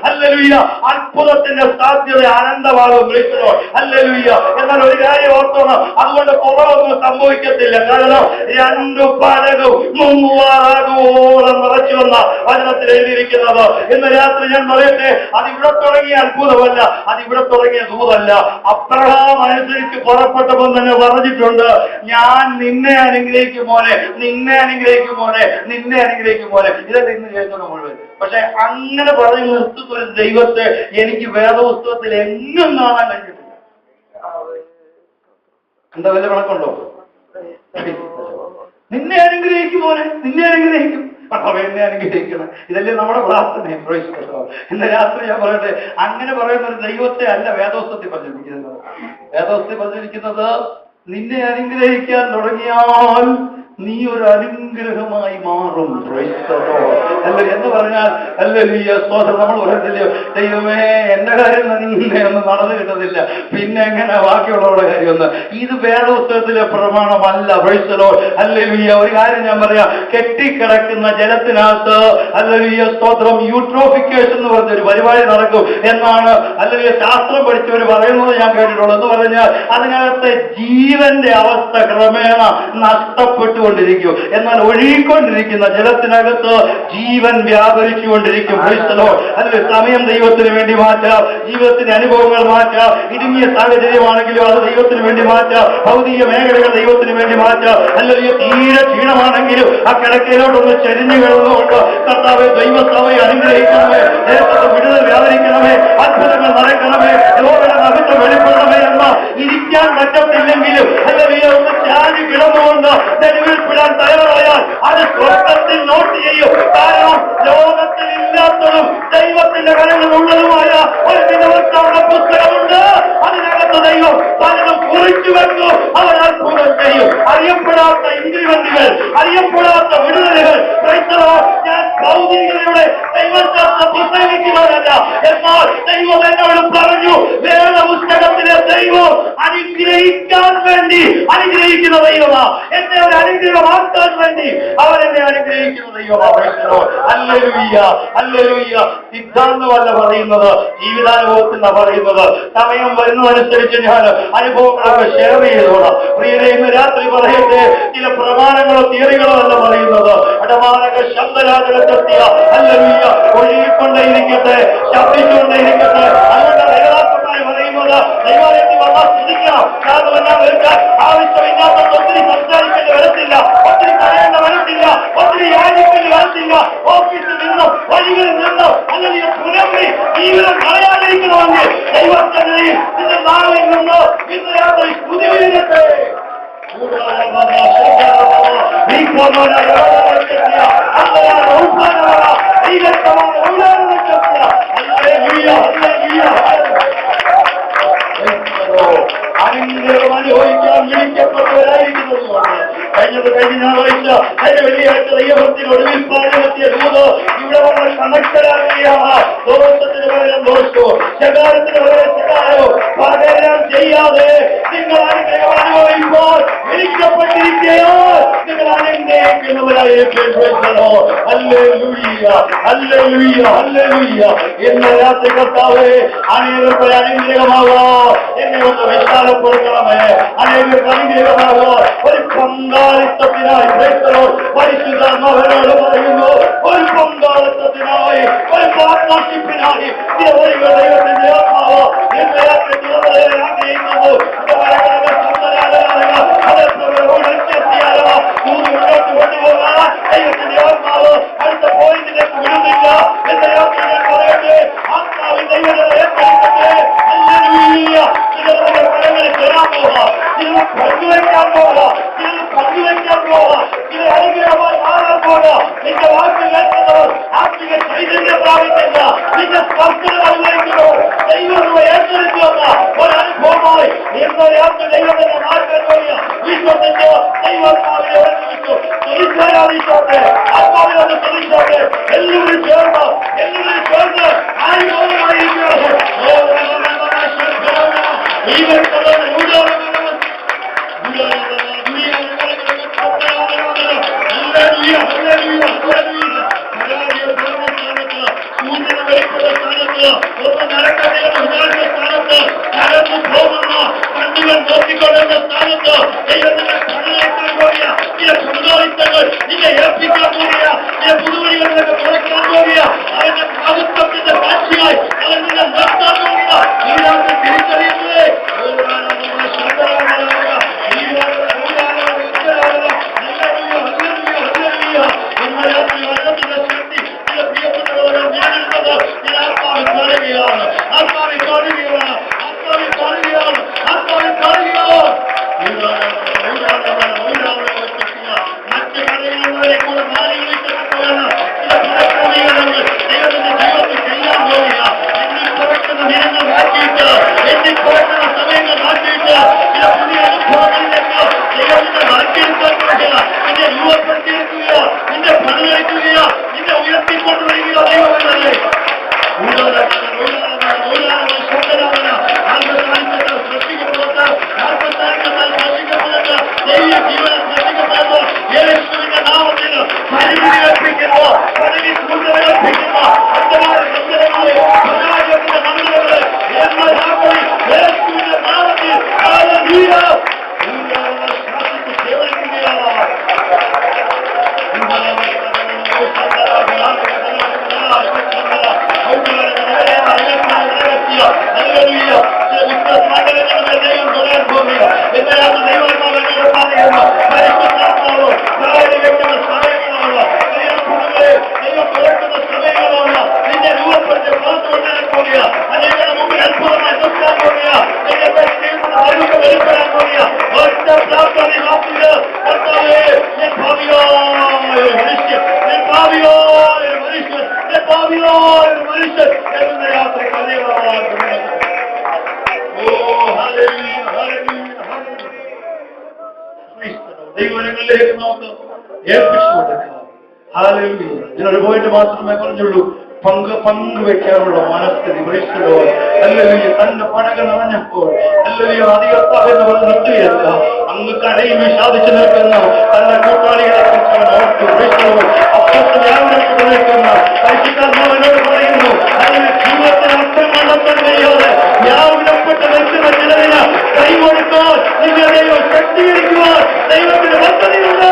ഹല്ലേലൂയ, അത്ഭുതത്തിന്റെ സാധ്യത അനന്തമാകും. ഹല്ലേലൂയ. എന്നാൽ ഒരു കാര്യം ഓർത്തോണം, അതുകൊണ്ട് കുറവൊന്നും സംഭവിക്കത്തില്ല. കാരണം രണ്ടു പടകും മുങ്ങുവാറാകുവോളം നിറച്ചു വന്ന വചനത്തിൽ എഴുതിയിരിക്കുന്നത്. ഇന്ന് രാത്രി ഞാൻ പറയട്ടെ, അതിവിടെ തുടങ്ങിയ അത്ഭുതമല്ല, അതിവിടെ തുടങ്ങിയ ദൂതല്ല. അബ്രഹാം അനുസരിച്ച് പുറപ്പെട്ടപ്പോൾ തന്നെ പറഞ്ഞിട്ടുണ്ട്, ഞാൻ നിന്നെ അനുഗ്രഹിക്കും മോനെ, നിന്നെ അനുഗ്രഹിക്കും മോനെ, നിന്നെ അനുഗ്രഹിക്കും മോനെ. ഇതല്ല ഇന്ന് കേൾക്കുന്ന മുഴുവൻ. പക്ഷെ അങ്ങനെ പറഞ്ഞു നിർത്തുന്ന ഒരു ദൈവത്തെ എനിക്ക് വേദപുസ്തകത്തിൽ എങ്ങും കാണാൻ കഴിഞ്ഞിട്ടില്ല. എന്താ വല്ല കണക്കുണ്ടോ? നിന്നെ അനുഗ്രഹിക്കും മോനെ, നിന്നെ അനുഗ്രഹിക്കും, എന്നെ അനുഗ്രഹിക്കണം. ഇതല്ലേ നമ്മുടെ പ്രാർത്ഥന. ഇന്ന് രാത്രി ഞാൻ പറയട്ടെ, അങ്ങനെ പറയുന്ന ഒരു ദൈവത്തെ അല്ല വേദോസ്തത്തിൽ പറഞ്ഞിരിക്കുന്നത്. വേദോസ്തത്തിൽ പറഞ്ഞിരിക്കുന്നത്, നിന്നെ അനുഗ്രഹിക്കാൻ തുടങ്ങിയാൽ നീ ഒരു അനുഗ്രഹമായി മാറും. അല്ല എന്ന് പറഞ്ഞാൽ ഹല്ലേലൂയ സ്തോത്രം. നമ്മൾ പറയത്തില്ലയോ, ദൈവമേ എന്റെ കാര്യം തന്നെ ഒന്നും നടന്നു കിട്ടുന്നില്ല, പിന്നെ എങ്ങനെ ബാക്കിയുള്ളവരുടെ കാര്യമൊന്ന്. ഇത് വേദപുസ്തകത്തിലെ പ്രമാണമല്ല. Praise the Lord. ഹല്ലേലൂയ. ഒരു കാര്യം ഞാൻ പറയാം, കെട്ടിക്കിടക്കുന്ന ജലത്തിനകത്ത് ഹല്ലേലൂയ സ്തോത്രം യൂട്രോഫിക്കേഷൻ എന്ന് പറഞ്ഞൊരു പരിപാടി നടക്കും എന്നാണ് ഹല്ലേലൂയ ശാസ്ത്രം പഠിച്ചവർ പറയുന്നത് ഞാൻ കേട്ടിട്ടുള്ളൂ. എന്ന് പറഞ്ഞാൽ അതിനകത്ത് ജീവന്റെ അവസ്ഥ ക്രമേണ നഷ്ടപ്പെട്ടു കൊണ്ടിരിക്കും. എന്നാൽ ഒഴുകിക്കൊണ്ടിരിക്കുന്ന ജലത്തിനകത്ത് ജീവൻ വ്യാപരിച്ചുകൊണ്ടിരിക്കും. അതിൽ സമയം ദൈവത്തിന് വേണ്ടി മാറ്റാം, ജീവിതത്തിന്റെ അനുഭവങ്ങൾ മാറ്റാം, ഇടുങ്ങിയ സാഹചര്യമാണെങ്കിലും അത് ദൈവത്തിന് വേണ്ടി മാറ്റാം, ഭൗതിക മേഖലകൾ ദൈവത്തിന് വേണ്ടി മാറ്റാം. അല്ലെങ്കിൽ തീരെ ക്ഷീണമാണെങ്കിലും ആ കിടക്കയിലോട്ടൊന്ന് ചെരിഞ്ഞു കിടന്നുകൊണ്ട് കർത്താവേ ദൈവസഭയെ അനുഗ്രഹിക്കണമേ, ദേശത്ത് വിടുതൽ വ്യാപരിക്കണമേ, അത്ഭുതങ്ങൾ നടക്കണമേ, രോഗങ്ങളുടെ മഹത്വം വെളിപ്പെടണമേ എന്ന ഇരിക്കാൻ പറ്റത്തില്ലെങ്കിലും അല്ലെങ്കിൽ ഒന്ന് ചാരി കിടന്നുകൊണ്ട് തെരുവിൽപ്പെടാൻ തയ്യാറായാൽ അത് സ്വർഗത്തിൽ നോട്ട് ചെയ്യും. കാരണം ലോകത്തിൽ ഇല്ലാത്തതും ദൈവത്തിന്റെ കരങ്ങളിലുള്ളതുമായ ഒരു ദിനവൃത്താന്ത പുസ്തകമുണ്ട്. അതിനകത്ത് ദൈവം പലതും കുറിച്ചു വെക്കും, അവർ അത്ഭുതം ചെയ്യും. അറിയപ്പെടാത്ത ഇൻക്രിമെന്റുകൾ, അറിയപ്പെടാത്ത വിടുതലുകൾ. ഞാൻ ഭൗതികതയുടെ ദൈവശാസ്ത്ര പ്രസംഗിക്കുന്നവരല്ല, എന്നാൽ ദൈവം എന്നോട് പറഞ്ഞു, വേദപുസ്തകത്തിലെ ദൈവം അനുഗ്രഹിക്കാൻ വേണ്ടി അനുഗ്രഹിക്കുന്ന ദൈവമാ. എന്നെ ഒരു അനുഗ്രഹമാക്കാൻ വേണ്ടി അവരെന്നെ അനുഗ്രഹിക്കുന്ന ദൈവമാണ്. Hallelujah, hallelujah. സിദ്ധാന്തമല്ല പറയുന്നത്, ജീവിതാനുഭവത്തിനാ പറയുന്നത്. സമയം വരുന്നതനുസരിച്ച് ഞാൻ അനുഭവങ്ങളൊക്കെ ഷെയർ ചെയ്തോളാം. പ്രിയരെ, ഇന്ന് രാത്രി പറയട്ടെ, ചില പ്രമാണങ്ങളോ തിയറികളോ അല്ല പറയുന്നത്. അടമാനക ശബ്ദരാജകത്തെത്തിയ ഹല്ലേലൂയ ഒഴുകിക്കൊണ്ടേയിരിക്കട്ടെ, ശബ്ദിച്ചുകൊണ്ടേയിരിക്കട്ടെ. അതുകൊണ്ട് വേദാന്തമായി പറയുന്നത് ദൈവാലയത്തിൽ വന്നാൽ ശ്രദ്ധിക്കണം. കാരണം എല്ലാം വരുത്താൻ ആവശ്യമില്ലാത്ത ഒത്തിരി സംസാരിക്കേണ്ടി വരത്തില്ല, ഒത്തിരി പറയേണ്ട വരത്തില്ല, ഒത്തിരി യാചിക്കേണ്ടി വരത്തില്ല. ഓഫീസിൽ നിന്നും വഴികളിൽ നിന്നും അല്ലെങ്കിൽ പുനർവി ജീവിതം കളയാതിരിക്കണമെങ്കിൽ ദൈവത്തിനെയും നിന്റെ നാളിൽ നിന്ന് ഇന്ന് യാതൊരു പുതിയത്തെ അനുഗ്രഹം അനുഭവിക്കാൻ വിളിക്കപ്പെട്ടവരായിരിക്കുന്നതുകൊണ്ട് കഴിഞ്ഞ ഞായറാഴ്ച അതിന്റെ വെള്ളിയാഴ്ച ദൈവത്തിന് ഒടുവിൽ പാലമെത്തിയ ദൂത് ഇവിടെ വന്ന കണക്കരാകുകയാണ്. ദോഷത്തിന് പകരം ദോഷവും ശകാരത്തിന് പകരം ശകാരവും പകരം ചെയ്യാതെ നിങ്ങൾ അനുഗ്രഹം അനുഭവിക്കുമ്പോൾ വിളിക്കപ്പെട്ടിരിക്കുകയാൽ നിങ്ങൾ അനുഗ്രഹിക്കുന്നവരായിരിക്കണോ. Hallelujah, hallelujah, hallelujah. ഇന്ന് രാത്രി കർത്താവേ അനേകർക്ക് അനുഗ്രഹമാവോ, എന്നെ ഒന്ന് വിശാലപ്പെടുത്തണമേ. അനേകർക്ക് അനുഗ്രഹമാവോ, ഒരു പങ്കാളിത്തത്തിനായി പരിശുദ്ധാത്മാവിനോട് പറയുന്നു, ഒരു പങ്കാളിത്തത്തിനായി, ഒരു പാർട്ട്ണർഷിപ്പിനായി ദൈവത്തിന്റെ ആത്മാവ് ഇന്ന് രാത്രി ആഗ്രഹിക്കുന്നു. മുന്നോട്ട് കൊണ്ടുപോകാൻ ദൈവത്തിന്റെ ആത്മാവ് അടുത്ത പോയിന്റിലേക്ക് വിടുന്നില്ല. എന്റെ രാത്രി ഞാൻ പറയട്ടെ, ആത്മാവിൽ ദൈവത്തെ ഏറ്റെടുക്കട്ടെ. ചിലരുടെ കടങ്ങളിൽ ചെല്ലാൻ പോകാം, ചിലർ പങ്കുവയ്ക്കാൻ പോകാം, ചിലർ പങ്കുവയ്ക്കാൻ പോകാം, ചില അനുഗ്രഹമായി മാറാൻ പോകാം. നിന്റെ വാക്ക് കേൾക്കുന്നവർ ആത്മിക ചൈതന്യം പ്രാപിക്കുന്ന നിന്റെ സ്പർശനം അനുഭവിക്കുന്നു. ദൈവത്തെ ഏറ്റെടുത്തു വന്ന ഒരനുഭവമായി ഇന്ന് രാത്രി ദൈവത്തിന്റെ മാറ്റം പോയ വിശ്വസിച്ച് ദൈവാത്മാവിനെ ഒരുമിച്ചു തിരിച്ചാരാധിച്ചോട്ടെ, ആത്മാവിനോട് തിരിച്ചോട്ടെ. എല്ലാവരും ചേർന്ന് അനുഭവമായിരിക്കുന്നത് സൂചന വെളിപ്പെടുന്ന സ്ഥാനത്ത് ഒന്ന് നടക്കട്ടെ. മുഴുവൻ നോക്കിക്കൊള്ളുന്ന സ്ഥാനത്ത് ദൈവത്തിന്റെ കണ്ണിലേക്കാൻ പോവുക. ചില പങ്കാളിത്തങ്ങൾ നിന്നെ ഏൽപ്പിക്കാൻ പോവുക. ചില പുതുവഴികളിലൊക്കെ തുറക്കാൻ പോവുക. അവന്റെ ഭാഗത്വത്തിന്റെ സാക്ഷിയായി അവൻ നിന്നെ നിർത്താൻ പോവുക. നീരാണ് തിരിച്ചറിയുന്നത്. ദൈവങ്ങളിലേക്ക് നമുക്ക് ഏൽപ്പിച്ചു കൊടുക്കാം. ഇതിനൊരു പോയിന്റ് മാത്രമേ പറഞ്ഞുള്ളൂ. പങ്കുവെക്കാനുള്ള മനസ്ഥിതി. അല്ലെങ്കിൽ തന്റെ പടകൾ നിറഞ്ഞപ്പോൾ അല്ലെങ്കിൽ അധികത്താവെന്ന് പറഞ്ഞ് നിർത്തുകയല്ല, അങ്ങ് കടയിൽ വിഷാദിച്ചു നിൽക്കുന്ന തന്റെ കൂട്ടാളികളെ കുറിച്ച് അപ്പുറത്ത് വ്യാപനപ്പെട്ട് നിൽക്കുന്ന പരിശുദ്ധാത്മാവിനോട് പറയുന്നു, അതിന് ജീവിതത്തിന് അർത്ഥം കണ്ടെത്താൻ കഴിയാതെ വ്യാപനപ്പെട്ട് നിൽക്കുന്ന ചിലതിന് കൈകൊടുക്കാൻ നിങ്ങൾ ദൈവം ശക്തീകരിക്കുവാൻ ദൈവത്തിന് പദ്ധതിയുണ്ട്.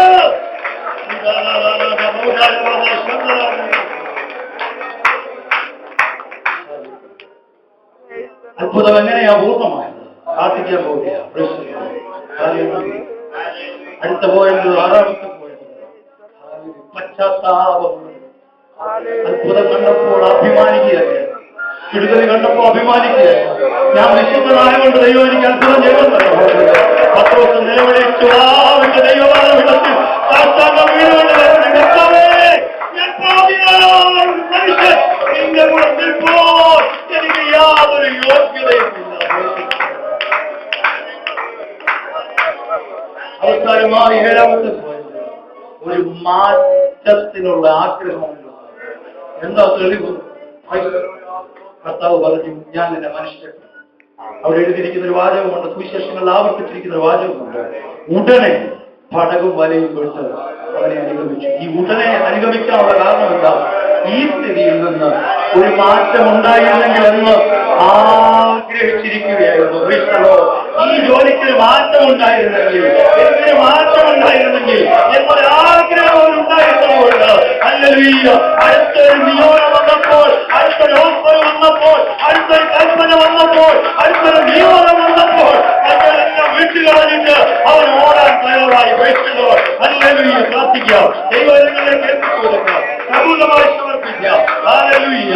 അത്ഭുതം എങ്ങനെയാ പൂർണ്ണമായത്? പ്രാർത്ഥിക്കാൻ പോവുകയാണ്. അടുത്ത പോയിന്റ്, ആറാമത്തെ പോയിന്റ്, പശ്ചാത്താപം. അത്ഭുതം കണ്ടപ്പോൾ അഭിമാനിക്കുകയല്ല, വിടുതൽ കണ്ടപ്പോൾ അഭിമാനിക്കുകയല്ല. ഞാൻ വിശുദ്ധനായതുകൊണ്ട് ദൈവം എനിക്ക് അത്ഭുതം ചെയ്യുന്നുണ്ടല്ലോ. പത്രോസ് നിലവിളിച്ചു, ആവിന്റെ ദൈവമാണ് വിടത്തിൽ സാഷ്ടാംഗം വീടുകൊണ്ട് മനുഷ്യൻ നിന്റെ കൂടെ നിൽപ്പോൾ എനിക്ക് യാതൊരു യോഗ്യതയുമില്ല. അവസാനമായി ഏഴാമത്തെ പോയിന്റ്, ഒരു മാറ്റത്തിനുള്ള ആഗ്രഹമുണ്ട്. എന്താ തെളിവ്? കർത്താവ് പറഞ്ഞു, ഞാൻ നിന്നെ മനുഷ്യൻ. അവിടെ എഴുതിയിരിക്കുന്ന ഒരു വാചകമുണ്ട്, സുവിശേഷങ്ങളിൽ ആവർത്തിച്ചിരിക്കുന്ന ഒരു വാചകമുണ്ട്, ഉടനെ പടകും വലയും കൊടുത്ത് അവനെ അനുഗമിച്ചു. ഈ ഉടനെ അനുഗമിക്കാനുള്ള കാരണം എന്താ? ഈ സ്ഥിതിയിൽ നിന്ന് ഒരു മാറ്റം ഉണ്ടായിരുന്നെങ്കിൽ എന്ന് ആഗ്രഹിച്ചിരിക്കുകയായിരുന്നു. ഈ ജോലിക്ക് മാറ്റം ഉണ്ടായിരുന്നെങ്കിൽ, എന്തിന് മാറ്റം ഉണ്ടായിരുന്നെങ്കിൽ എന്നൊരു ആഗ്രഹം ഉണ്ടായിരുന്നതുകൊണ്ട് ഹല്ലേലൂയ, അടുത്തൊരു നിയോഗം വന്നപ്പോൾ, അടുത്തൊരു ഓഫർ വന്നപ്പോൾ, അടുത്തൊരു കൽപ്പന വന്നപ്പോൾ, അടുത്തൊരു നിയോഗം വന്നപ്പോൾ അതെല്ലാം വീട്ടുകളഞ്ഞിട്ട് അവൻ ഓടാൻ തയ്യാറായി. ഹല്ലേലൂയ, പ്രാർത്ഥിക്കാം, ദൈവങ്ങളിലേക്ക് എത്തിച്ചു കൊടുക്കാം, പ്രബുദ്ധമായി സമർപ്പിക്കാം. ഹല്ലേലൂയ,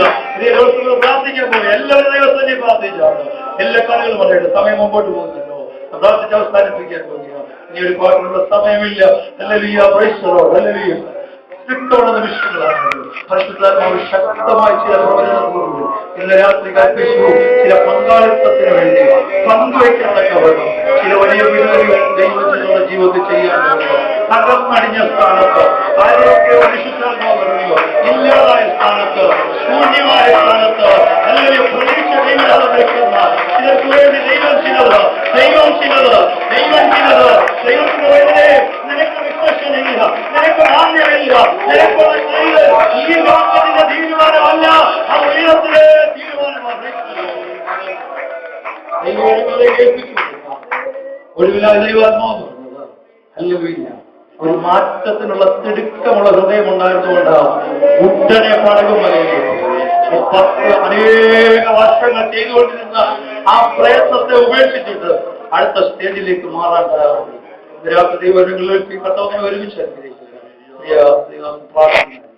പ്രാർത്ഥിക്കാൻ പോകുക. എല്ലാവരും ദൈവത്തെ പ്രാർത്ഥിച്ചാണ്. എല്ലാ കഥകളും പറയട്ടെ, സമയം മുമ്പോട്ട് പോകുന്നല്ലോ. പ്രാർത്ഥിച്ച് അവസാനിപ്പിക്കാൻ പോകുക. ഇനി ഒരു പാട്ടിനുള്ള സമയമില്ല. Hallelujah, praise the Lord. Hallelujah. സ്ക്രിപ്റ്റോടെ നിമിഷങ്ങളാണ്. പരിശുദ്ധാത്മാവ് ശക്തമായി ചില പ്രവചനങ്ങളുണ്ട്. ഇന്ന് രാത്രി കൽപ്പിച്ചു, ചില പങ്കാളിത്തത്തിന് വേണ്ടി പങ്കുവയ്ക്കാനൊക്കെ വേണം. ചില വലിയ വിടുതലുകൾ ദൈവത്തിനുള്ള ജീവിതത്തിൽ ചെയ്യാനുണ്ട്. തകർന്നടിഞ്ഞ സ്ഥാനത്ത്, ആരോഗ്യ പരിശുദ്ധാത്മാവ് ഇല്ലാതായ സ്ഥാനത്ത്, ശൂന്യമായ സ്ഥാനത്ത്, അല്ലെങ്കിൽ പ്രതീക്ഷ ദൈവം വയ്ക്കുന്ന ചിലർക്ക് വേണ്ടി ദൈവം ചിലത്, ദൈവത്തിന് വേണ്ടി നിനക്ക് വിശ്വസനയില്ല, നിനക്ക് മാന്യമില്ല, നിനക്കുള്ള ചെയ്ത് ഈ ലോകത്തിന്റെ തീരുമാനമല്ല, ആ ഉയരത്തിലെ തീരുമാനമാണ്. ദൈവങ്ങളെ ഏൽപ്പിച്ചു. ഒടുവിലായി ദൈവാത്മാവ് പറഞ്ഞത് ഹല്ലേലൂയ. ഒരു മാറ്റത്തിനുള്ള തിടുക്കമുള്ള ഹൃദയം ഉണ്ടായിരുന്നുകൊണ്ടാണ് ഉടനെ പടകും മലയിലേക്ക് 10 അനേക വർഷങ്ങൾ ചെയ്തുകൊണ്ടിരുന്ന ആ പ്രയത്നത്തെ ഉപേക്ഷിച്ചിട്ട് അടുത്ത സ്റ്റേജിലേക്ക് മാറാൻ തയ്യാറുണ്ട്. ദൈവങ്ങളിലേക്ക് കർത്താവിനെ ഒരുമിച്ച് പ്രാർത്ഥന